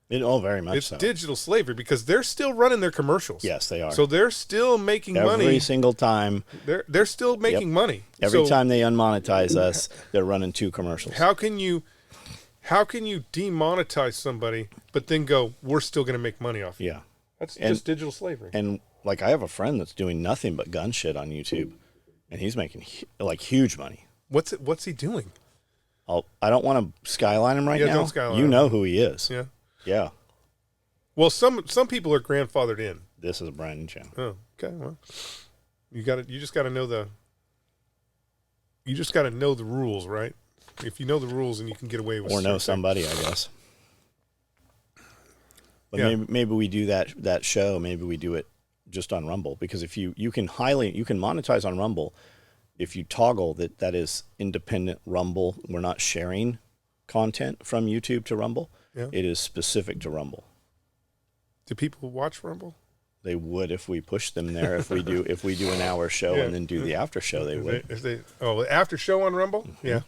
Very much so. It's digital slavery because they're still running their commercials. Yes, they are. So they're still making money. Every single time. They're still making money. Every time they unmonetize us, they're running 2 commercials. How can you demonetize somebody but then go, we're still going to make money off you? Yeah. That's just digital slavery. And like I have a friend that's doing nothing but gun shit on YouTube, and he's making huge money. What's he doing? I don't want to skyline him right now. Don't skyline you him. know who he is. Yeah. Yeah. Well, some people are grandfathered in. This is a brand new channel. Oh, okay. Well, you just got to know the rules, right? If you know the rules, and you can get away with. Or know somebody, I guess. But maybe we do that show. Maybe we do it just on Rumble, because if you can monetize on Rumble if you toggle that is independent Rumble. We're not sharing content from YouTube to Rumble. Yeah. It is specific to Rumble. Do people watch Rumble? They would if we push them there. If we do an hour show and then do the after show, they would. The after show on Rumble? Mm-hmm. Yeah.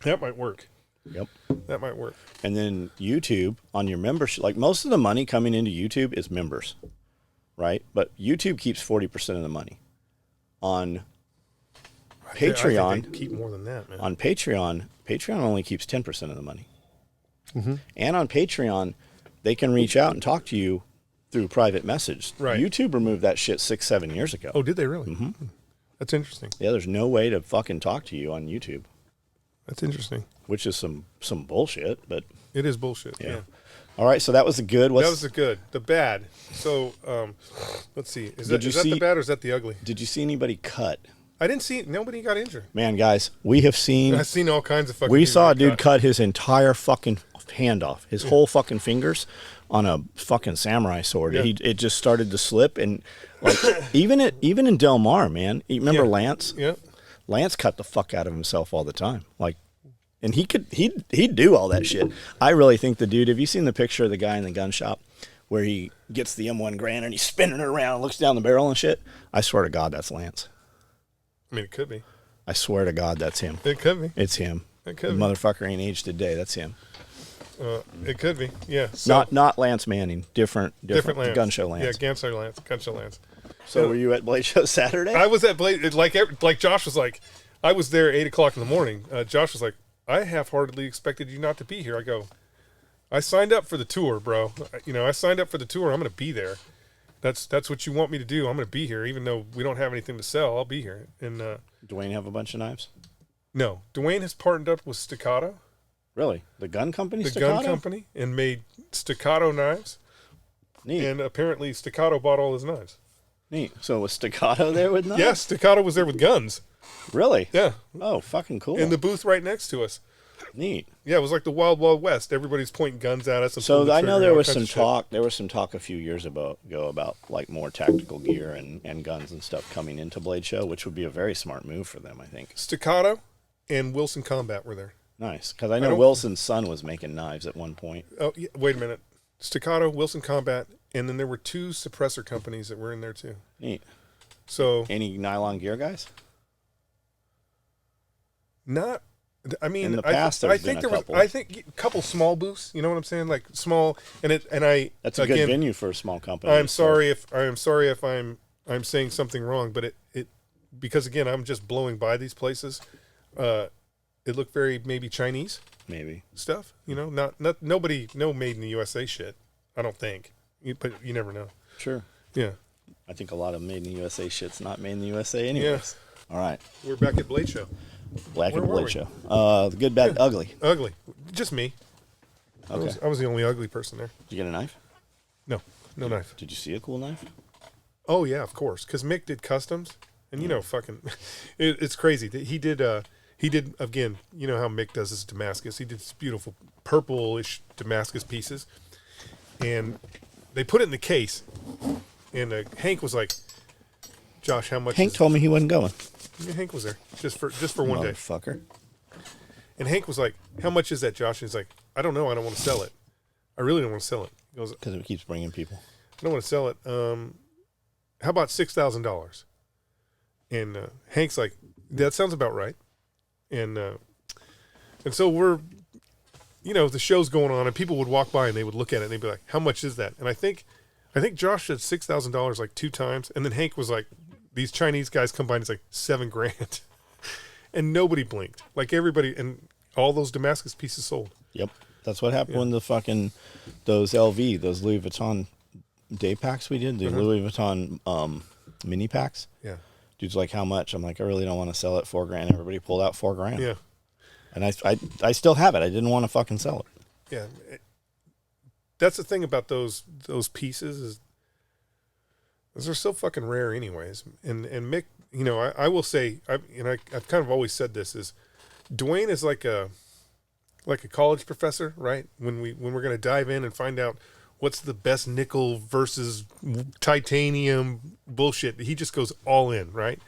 That might work. Yep. That might work. And then YouTube on your membership, like most of the money coming into YouTube is members, right? But YouTube keeps 40% of the money. On Patreon, I think they keep more than that, man. On Patreon only keeps 10% of the money. Mm-hmm. And on Patreon, they can reach out and talk to you through private message. Right. YouTube removed that shit 6-7 years ago. Oh, did they really? Mm-hmm. That's interesting. Yeah, there's no way to fucking talk to you on YouTube. That's interesting. Which is some bullshit, but it is bullshit. Yeah. All right, so that was the good. That was the good. The bad. So let's see. Is that the bad or is that the ugly? Did you see anybody cut I didn't see nobody got injured. Man, guys, we have seen. I've seen all kinds of fucking. We people saw a get dude cut his entire fucking hand off, his whole fucking fingers, on a fucking samurai sword. Yeah. It just started to slip, and like even in Del Mar, man. You remember Yeah. Lance? Yeah. Lance cut the fuck out of himself all the time, like, and he'd do all that shit. I really think the dude. Have you seen the picture of the guy in the gun shop where he gets the M1 Garand and he's spinning it around, and looks down the barrel and shit? I swear to God, that's Lance. I mean, it could be. I swear to God, that's him. It could be. It's him. It The could be. motherfucker ain't aged a day. That's him. It could be. Yeah. So, Not Lance Manning. Different Lance. gun show Lance. Yeah, gun show Lance. So were you at Blade Show Saturday? I was at Blade. Like Josh was like, I was there 8:00 in the morning. Josh was like, I half-heartedly expected you not to be here. I go, I signed up for the tour, bro. I signed up for the tour. I'm going to be there. That's what you want me to do. I'm going to be here, even though we don't have anything to sell. I'll be here. And Dwayne have a bunch of knives? no, Dwayne has partnered up with Staccato, Really? The gun company? the Staccato? gun company, and made Staccato knives. Neat. And apparently Staccato bought all his knives. Neat. So was Staccato there with knives? Yes, Staccato was there with guns. Really? Yeah, Oh, fucking cool. in the booth right next to us. Neat. Yeah, it was like the Wild Wild West. Everybody's pointing guns at us. And So pulling the I trigger know and there all was kinds some of shit. talk. There was some talk a few years ago about like more tactical gear and guns and stuff coming into Blade Show, which would be a very smart move for them, I think. Staccato and Wilson Combat were there. Nice, because I know don't- Wilson's son was making knives at one point. Oh, yeah, wait a minute. Staccato, Wilson Combat, and then there were 2 suppressor companies that were in there too. Neat. So Any nylon gear guys? not. I mean, In the past, I there's think been a there couple. was. I think a couple small booths. You know what I'm saying? Like small, and I. That's a again, good venue for a small company. I'm sorry if I'm saying something wrong, but it because again I'm just blowing by these places. It looked very maybe Chinese Maybe. stuff. Not nobody no made in the USA shit. I don't think. But you never know. Sure. Yeah. I think a lot of made in the USA shit's not made in the USA anyways. All right. We're back at Blade Show. Black Where and were Blade we? Show. The good, bad, ugly. Ugly. Just me. Okay. I was the only ugly person there. Did you get a knife? No knife. Did you see a cool knife? Oh yeah, of course. Because Mick did customs, and fucking, it's crazy. He did again. You know how Mick does his Damascus. He did this beautiful purplish Damascus pieces, and they put it in the case. And Hank was like, "Josh, how much?" Hank told me he wasn't going. Yeah, Hank was there just for one day. Motherfucker. And Hank was like, "How much is that, Josh?" And he's like, "I don't know. I don't want to sell it. I really don't want to sell it." He goes, Because it keeps bringing people. "I don't want to sell it. How about $6,000?" And Hank's like, "That sounds about right." And so we're, the show's going on, and people would walk by and they would look at it and they'd be like, "How much is that?" And I think Josh said $6,000 like 2 times, and then Hank was like, "These Chinese guys come by and it's like $7,000," and nobody blinked. Like everybody, and all those Damascus pieces sold. Yep. That's what happened when those Louis Vuitton day packs we did, the Louis Vuitton mini packs. Yeah. Dude's like, how much? I'm like, I really don't want to sell it $4,000. Everybody pulled out $4,000. Yeah. And I still have it. I didn't want to fucking sell it. Yeah. That's the thing about those pieces is they're so fucking rare anyways. And Mick, I will say, I've kind of always said this, is Dwayne is like a college professor, right? When we're going to dive in and find out what's the best nickel versus titanium bullshit, he just goes all in, right?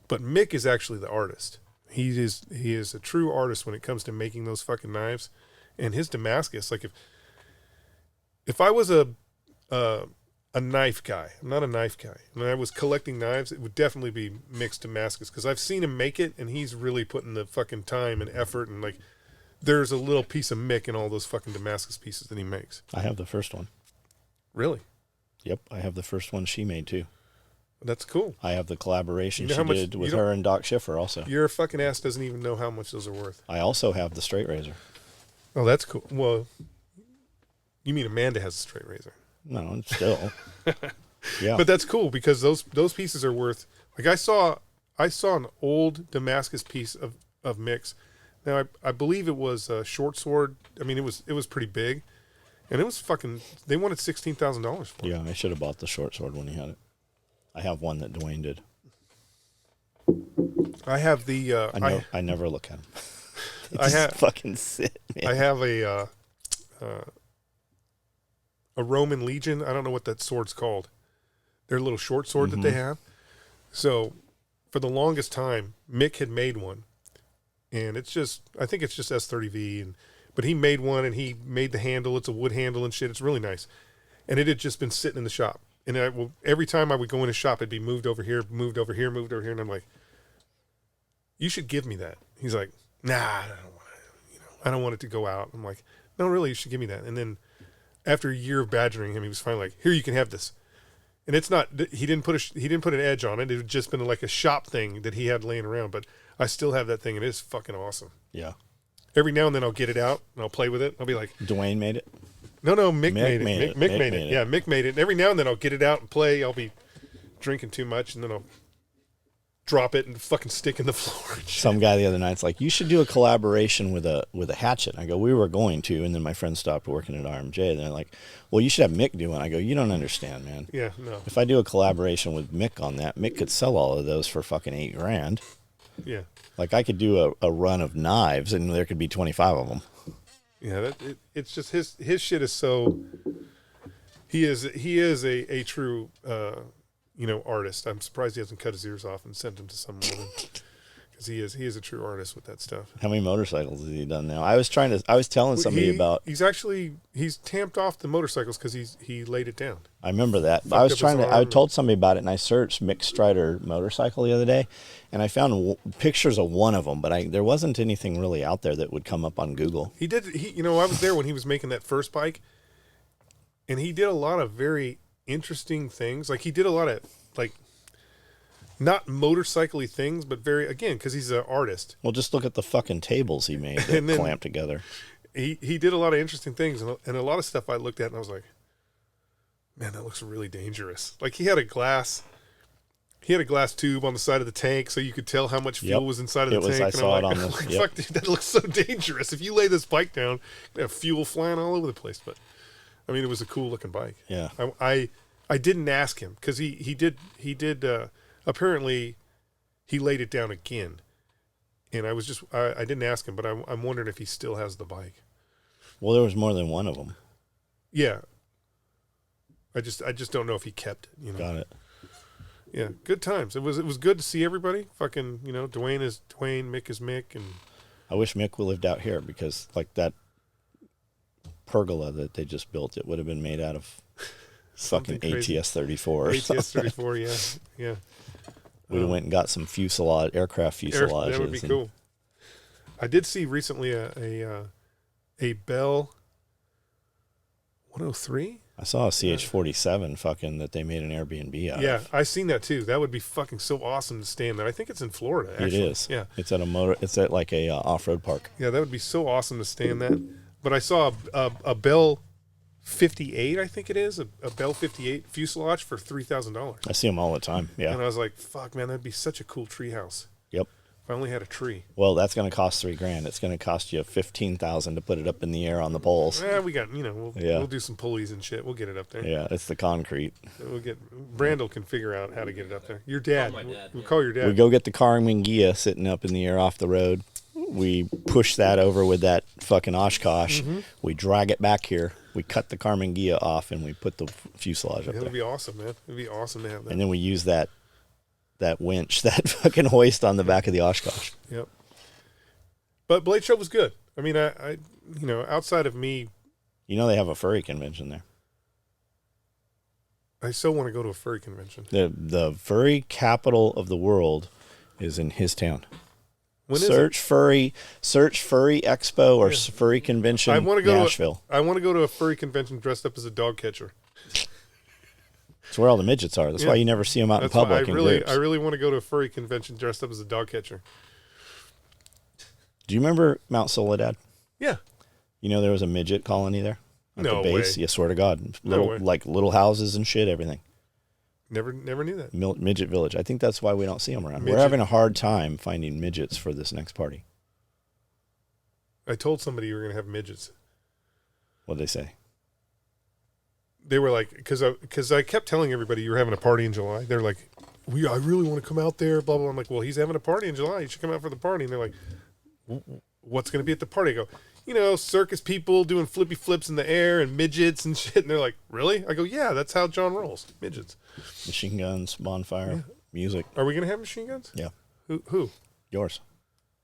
But Mick is actually the artist. He is a true artist when it comes to making those fucking knives. And his Damascus, like if I was a knife guy, I'm not a knife guy, and I was collecting knives, it would definitely be Mick's Damascus, because I've seen him make it, and he's really putting the fucking time and effort, and like there's a little piece of Mick in all those fucking Damascus pieces that he makes. I have the first one. Really? Yep. I have the first one she made too. That's cool. I have the collaboration You know she how much- did with you don't- her and Doc Schiffer also. Your fucking ass doesn't even know how much those are worth. I also have the straight razor. Oh, that's cool. Well, you mean Amanda has a straight razor. No, still. Yeah. But that's cool because those pieces are worth. Like I saw an old Damascus piece of Mick's. Now I believe it was a short sword. I mean it was pretty big, and it was fucking. They wanted $16,000 for it. Yeah, I should have bought the short sword when he had it. I have one that Dwayne did. I have the. I never look at them. I have fucking sit. Man. I have a Roman Legion. I don't know what that sword's called. Their little short sword that they have. So, for the longest time, Mick had made one, and I think it's just S30V, but he made one and he made the handle. It's a wood handle and shit. It's really nice, and it had just been sitting in the shop. And every time I would go in a shop, it'd be moved over here, moved over here, moved over here, and I'm like, "You should give me that." He's like, "Nah, I don't want it. I don't want it to go out." I'm like, "No, really, you should give me that." And then after a year of badgering him, he was finally like, "Here, you can have this." And it's not, he didn't put an edge on it. It had just been like a shop thing that he had laying around, but I still have that thing and it's fucking awesome. Yeah. Every now and then I'll get it out and I'll play with it. I'll be like, Dwayne made it? No, Mick made it. Mick made it. Yeah, Mick made it. And every now and then I'll get it out and play. I'll be drinking too much and then I'll drop it and fucking stick in the floor. Some guy the other night's like, "You should do a collaboration with a hatchet." And I go, "We were going to," and then my friend stopped working at RMJ. And they're like, "Well, you should have Mick do one." I go, "You don't understand, man. Yeah, no. If I do a collaboration with Mick on that, Mick could sell all of those for fucking $8,000. Yeah. Like I could do a run of knives, and there could be 25 of them. Yeah, it's just his shit is so. He is a true artist. I'm surprised he hasn't cut his ears off and sent them to some woman, because he is a true artist with that stuff. How many motorcycles has he done now? I was telling somebody about. He's tamped off the motorcycles because he laid it down. I remember that. I told somebody about it, and I searched Mick Strider motorcycle the other day, and I found pictures of one of them, but there wasn't anything really out there that would come up on Google. I was there when he was making that first bike, and he did a lot of very interesting things. Like he did a lot of like not motorcycle-y things, but because he's an artist. Well, just look at the fucking tables he made that clamped together. He did a lot of interesting things, and a lot of stuff I looked at and I was like, man, that looks really dangerous. Like he had a glass tube on the side of the tank so you could tell how much fuel was inside of the tank. I saw it on this. Fuck, dude, that looks so dangerous. If you lay this bike down, you have fuel flying all over the place. But I mean, it was a cool looking bike. Yeah. I didn't ask him because he did apparently he laid it down again, and I didn't ask him, but I'm wondering if he still has the bike. Well, there was more than one of them. Yeah. I just don't know if he kept it. Got it. Yeah, good times. It was good to see everybody. Fucking, Dwayne is Dwayne, Mick is Mick, and I wish Mick lived out here because like that pergola that they just built, it would have been made out of fucking ATS 34. ATS 34, yeah. We went and got some aircraft fuselages. That would be cool. I did see recently a Bell 103. I saw a CH-47 fucking that they made an Airbnb out of. Yeah, I seen that too. That would be fucking so awesome to stay in there. I think it's in Florida, actually. It is. Yeah. It's at like a off-road park. Yeah, that would be so awesome to stay in that. But I saw a Bell 58, I think it is, a Bell 58 fuselage for $3,000. I see them all the time. Yeah. And I was like, fuck, man, that'd be such a cool treehouse. Yep. If I only had a tree. Well, that's going to cost $3,000. It's going to cost you $15,000 to put it up in the air on the poles. Yeah, we got, we'll do some pulleys and shit. We'll get it up there. Yeah, it's the concrete. Brandel can figure out how to get it up there. Your dad. We'll call your dad. We go get the Carmen Gia sitting up in the air off the road. We push that over with that fucking Oshkosh. Mm-hmm. We drag it back here. We cut the Carmen Gia off and we put the fuselage up there. It'd be awesome, man. It'd be awesome to have that. And then we use that winch, that fucking hoist on the back of the Oshkosh. Yep. But Blade Show was good. I mean, I outside of me. They have a furry convention there. I so want to go to a furry convention. The furry capital of the world is in his town. When is search furry expo or furry convention. I want to go Nashville. I want to go to a furry convention dressed up as a dog catcher. It's where all the midgets are. That's why you never see them out in public. I really want to go to a furry convention dressed up as a dog catcher. Do you remember Mount Soledad? Yeah. There was a midget colony there at the base. Way. Yeah, swear to God, little houses and shit, everything. Never knew that. Midget village. I think that's why we don't see them around. We're having a hard time finding midgets for this next party. I told somebody you were going to have midgets. What'd they say? They were like, because I kept telling everybody you were having a party in July. They're like, I really want to come out there, blah, blah. I'm like, well, he's having a party in July. You should come out for the party. And they're like, what's going to be at the party? I go, circus people doing flippy flips in the air and midgets and shit. And they're like, really? I go, yeah, that's how John rolls. Midgets. Machine guns, bonfire, music. Are we going to have machine guns? Yeah. Who? Yours.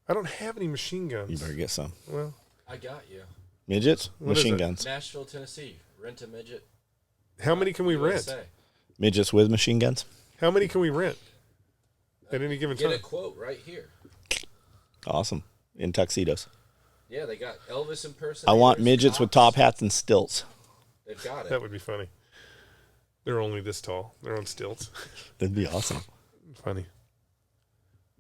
I don't have any machine guns. You better get some. Well, I got you. Midgets? What Machine is it? guns. Nashville, Tennessee. Rent a midget. how many can we rent? USA. Midgets with machine guns? How many can we rent at any given Get time? a quote right here. Awesome. In tuxedos. Yeah, they got Elvis impersonators. I want midgets with top cops. hats and stilts. They've got it. That would be funny. They're only this tall. They're on stilts. That'd be awesome. Funny.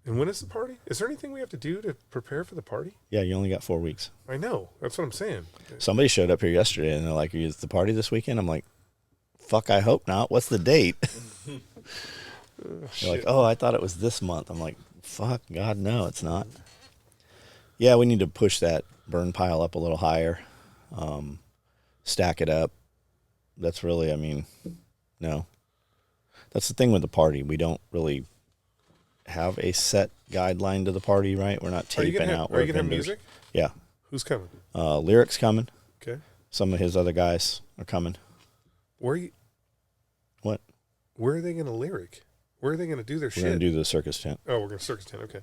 And when is the party? Is there anything we have to do to prepare for the party? Yeah, you only got 4 weeks. I know. That's what I'm saying. Somebody showed up here yesterday and they're like, is the party this weekend? I'm like, fuck, I hope not. What's the date? They're like, oh, I thought it was this month. I'm like, fuck, God, no, it's not. Yeah, we need to push that burn pile up a little higher, stack it up. That's really, no. That's the thing with the party. We don't really have a set guideline to the party, right? We're not taping out. Are you going to have vendors. music? Yeah. Who's coming? Lyric's coming. Okay. Some of his other guys are coming. Where are you? What? Where are they going to lyric? Where are they going to do their We're shit? going to do the circus tent. Oh, we're going to circus tent. Okay.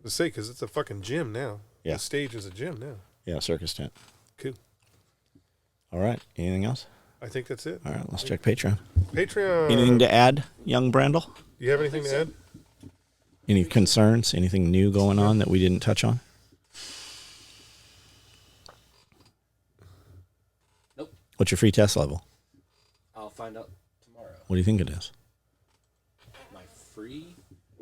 Let's say, because it's a fucking gym now. Yeah. The stage is a gym now. Yeah, circus tent. Cool. All right. Anything else? I think that's it. All right, let's check Patreon. Patreon. Anything to add, young Brandel? Do you have anything to add? Any concerns? Anything new going on that we didn't touch on? Nope. What's your free test level? I'll find out tomorrow. What do you think it is? My free?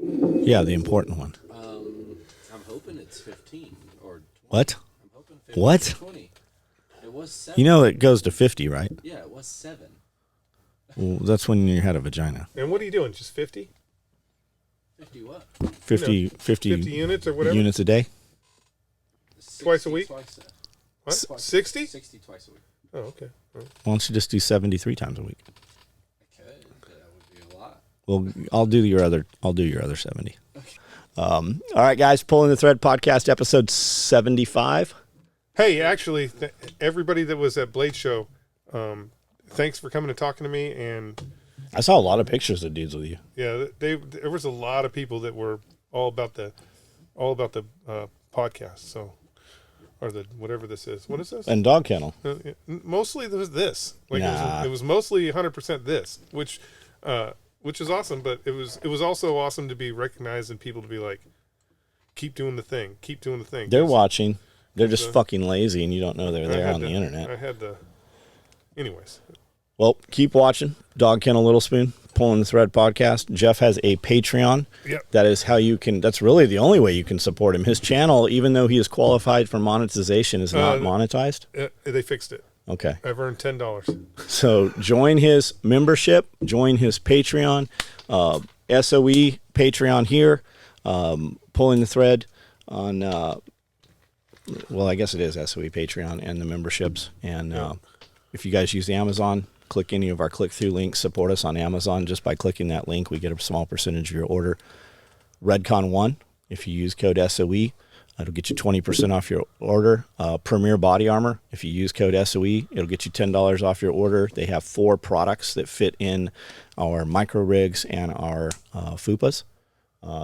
Yeah, the important one. I'm hoping it's 15 or 20. What? I'm hoping 15 What? or 20. It was 7. You know it goes to 50, right? Yeah, it was 7. Well, that's when you had a vagina. And what are you doing? Just 50? 50 what? 50 50 units or whatever? units a day? 60 Twice a week? Twice What? twice- 60? 60 twice a week. Oh, okay. All right. Why don't you just do 73 times a week? I could. That would be a lot. Well, I'll do your other 70. All right, guys, Pulling the Thread podcast, episode 75. Hey, actually, everybody that was at Blade Show, thanks for coming and talking to me. And I saw a lot of pictures of dudes with you. yeah, there was a lot of people that were all about the podcast. So, or the whatever this is. What is this? And Dog Kennel. Yeah, mostly there was this. Like Nah. it was mostly 100% this, which is awesome. But it was also awesome to be recognized and people to be like, keep doing the thing, keep doing the thing. They're watching. They're just So- fucking lazy, and you don't know they're I there had on the to- internet. I had to. Anyways, Well, keep watching. Dog Kennel Little Spoon, Pulling the Thread podcast. Jeff has a Patreon. Yep. That is how you can, that's really the only way you can support him. His channel, even though he is qualified for monetization, is not monetized. they fixed it. Okay. I've earned $10. So join his membership, join his Patreon, SOE Patreon here, Pulling the Thread on, well, I guess it is SOE Patreon and the memberships. And if you guys use the Amazon, click any of our click-through links, support us on Amazon. Just by clicking that link, we get a small percentage of your order. Redcon1, if you use code SOE, it'll get you 20% off your order. Premier Body Armor, if you use code SOE, it'll get you $10 off your order. They have 4 products that fit in our micro rigs and our FUPAs.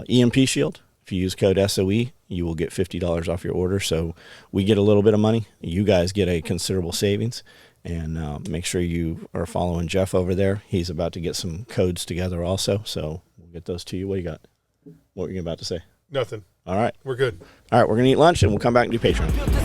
EMP Shield, if you use code SOE, you will get $50 off your order. So we get a little bit of money. You guys get a considerable savings. And make sure you are following Jeff over there. He's about to get some codes together also. So we'll get those to you. What do you got? What were you about to say? Nothing. All right. We're good. All right, we're going to eat lunch, and we'll come back and do Patreon.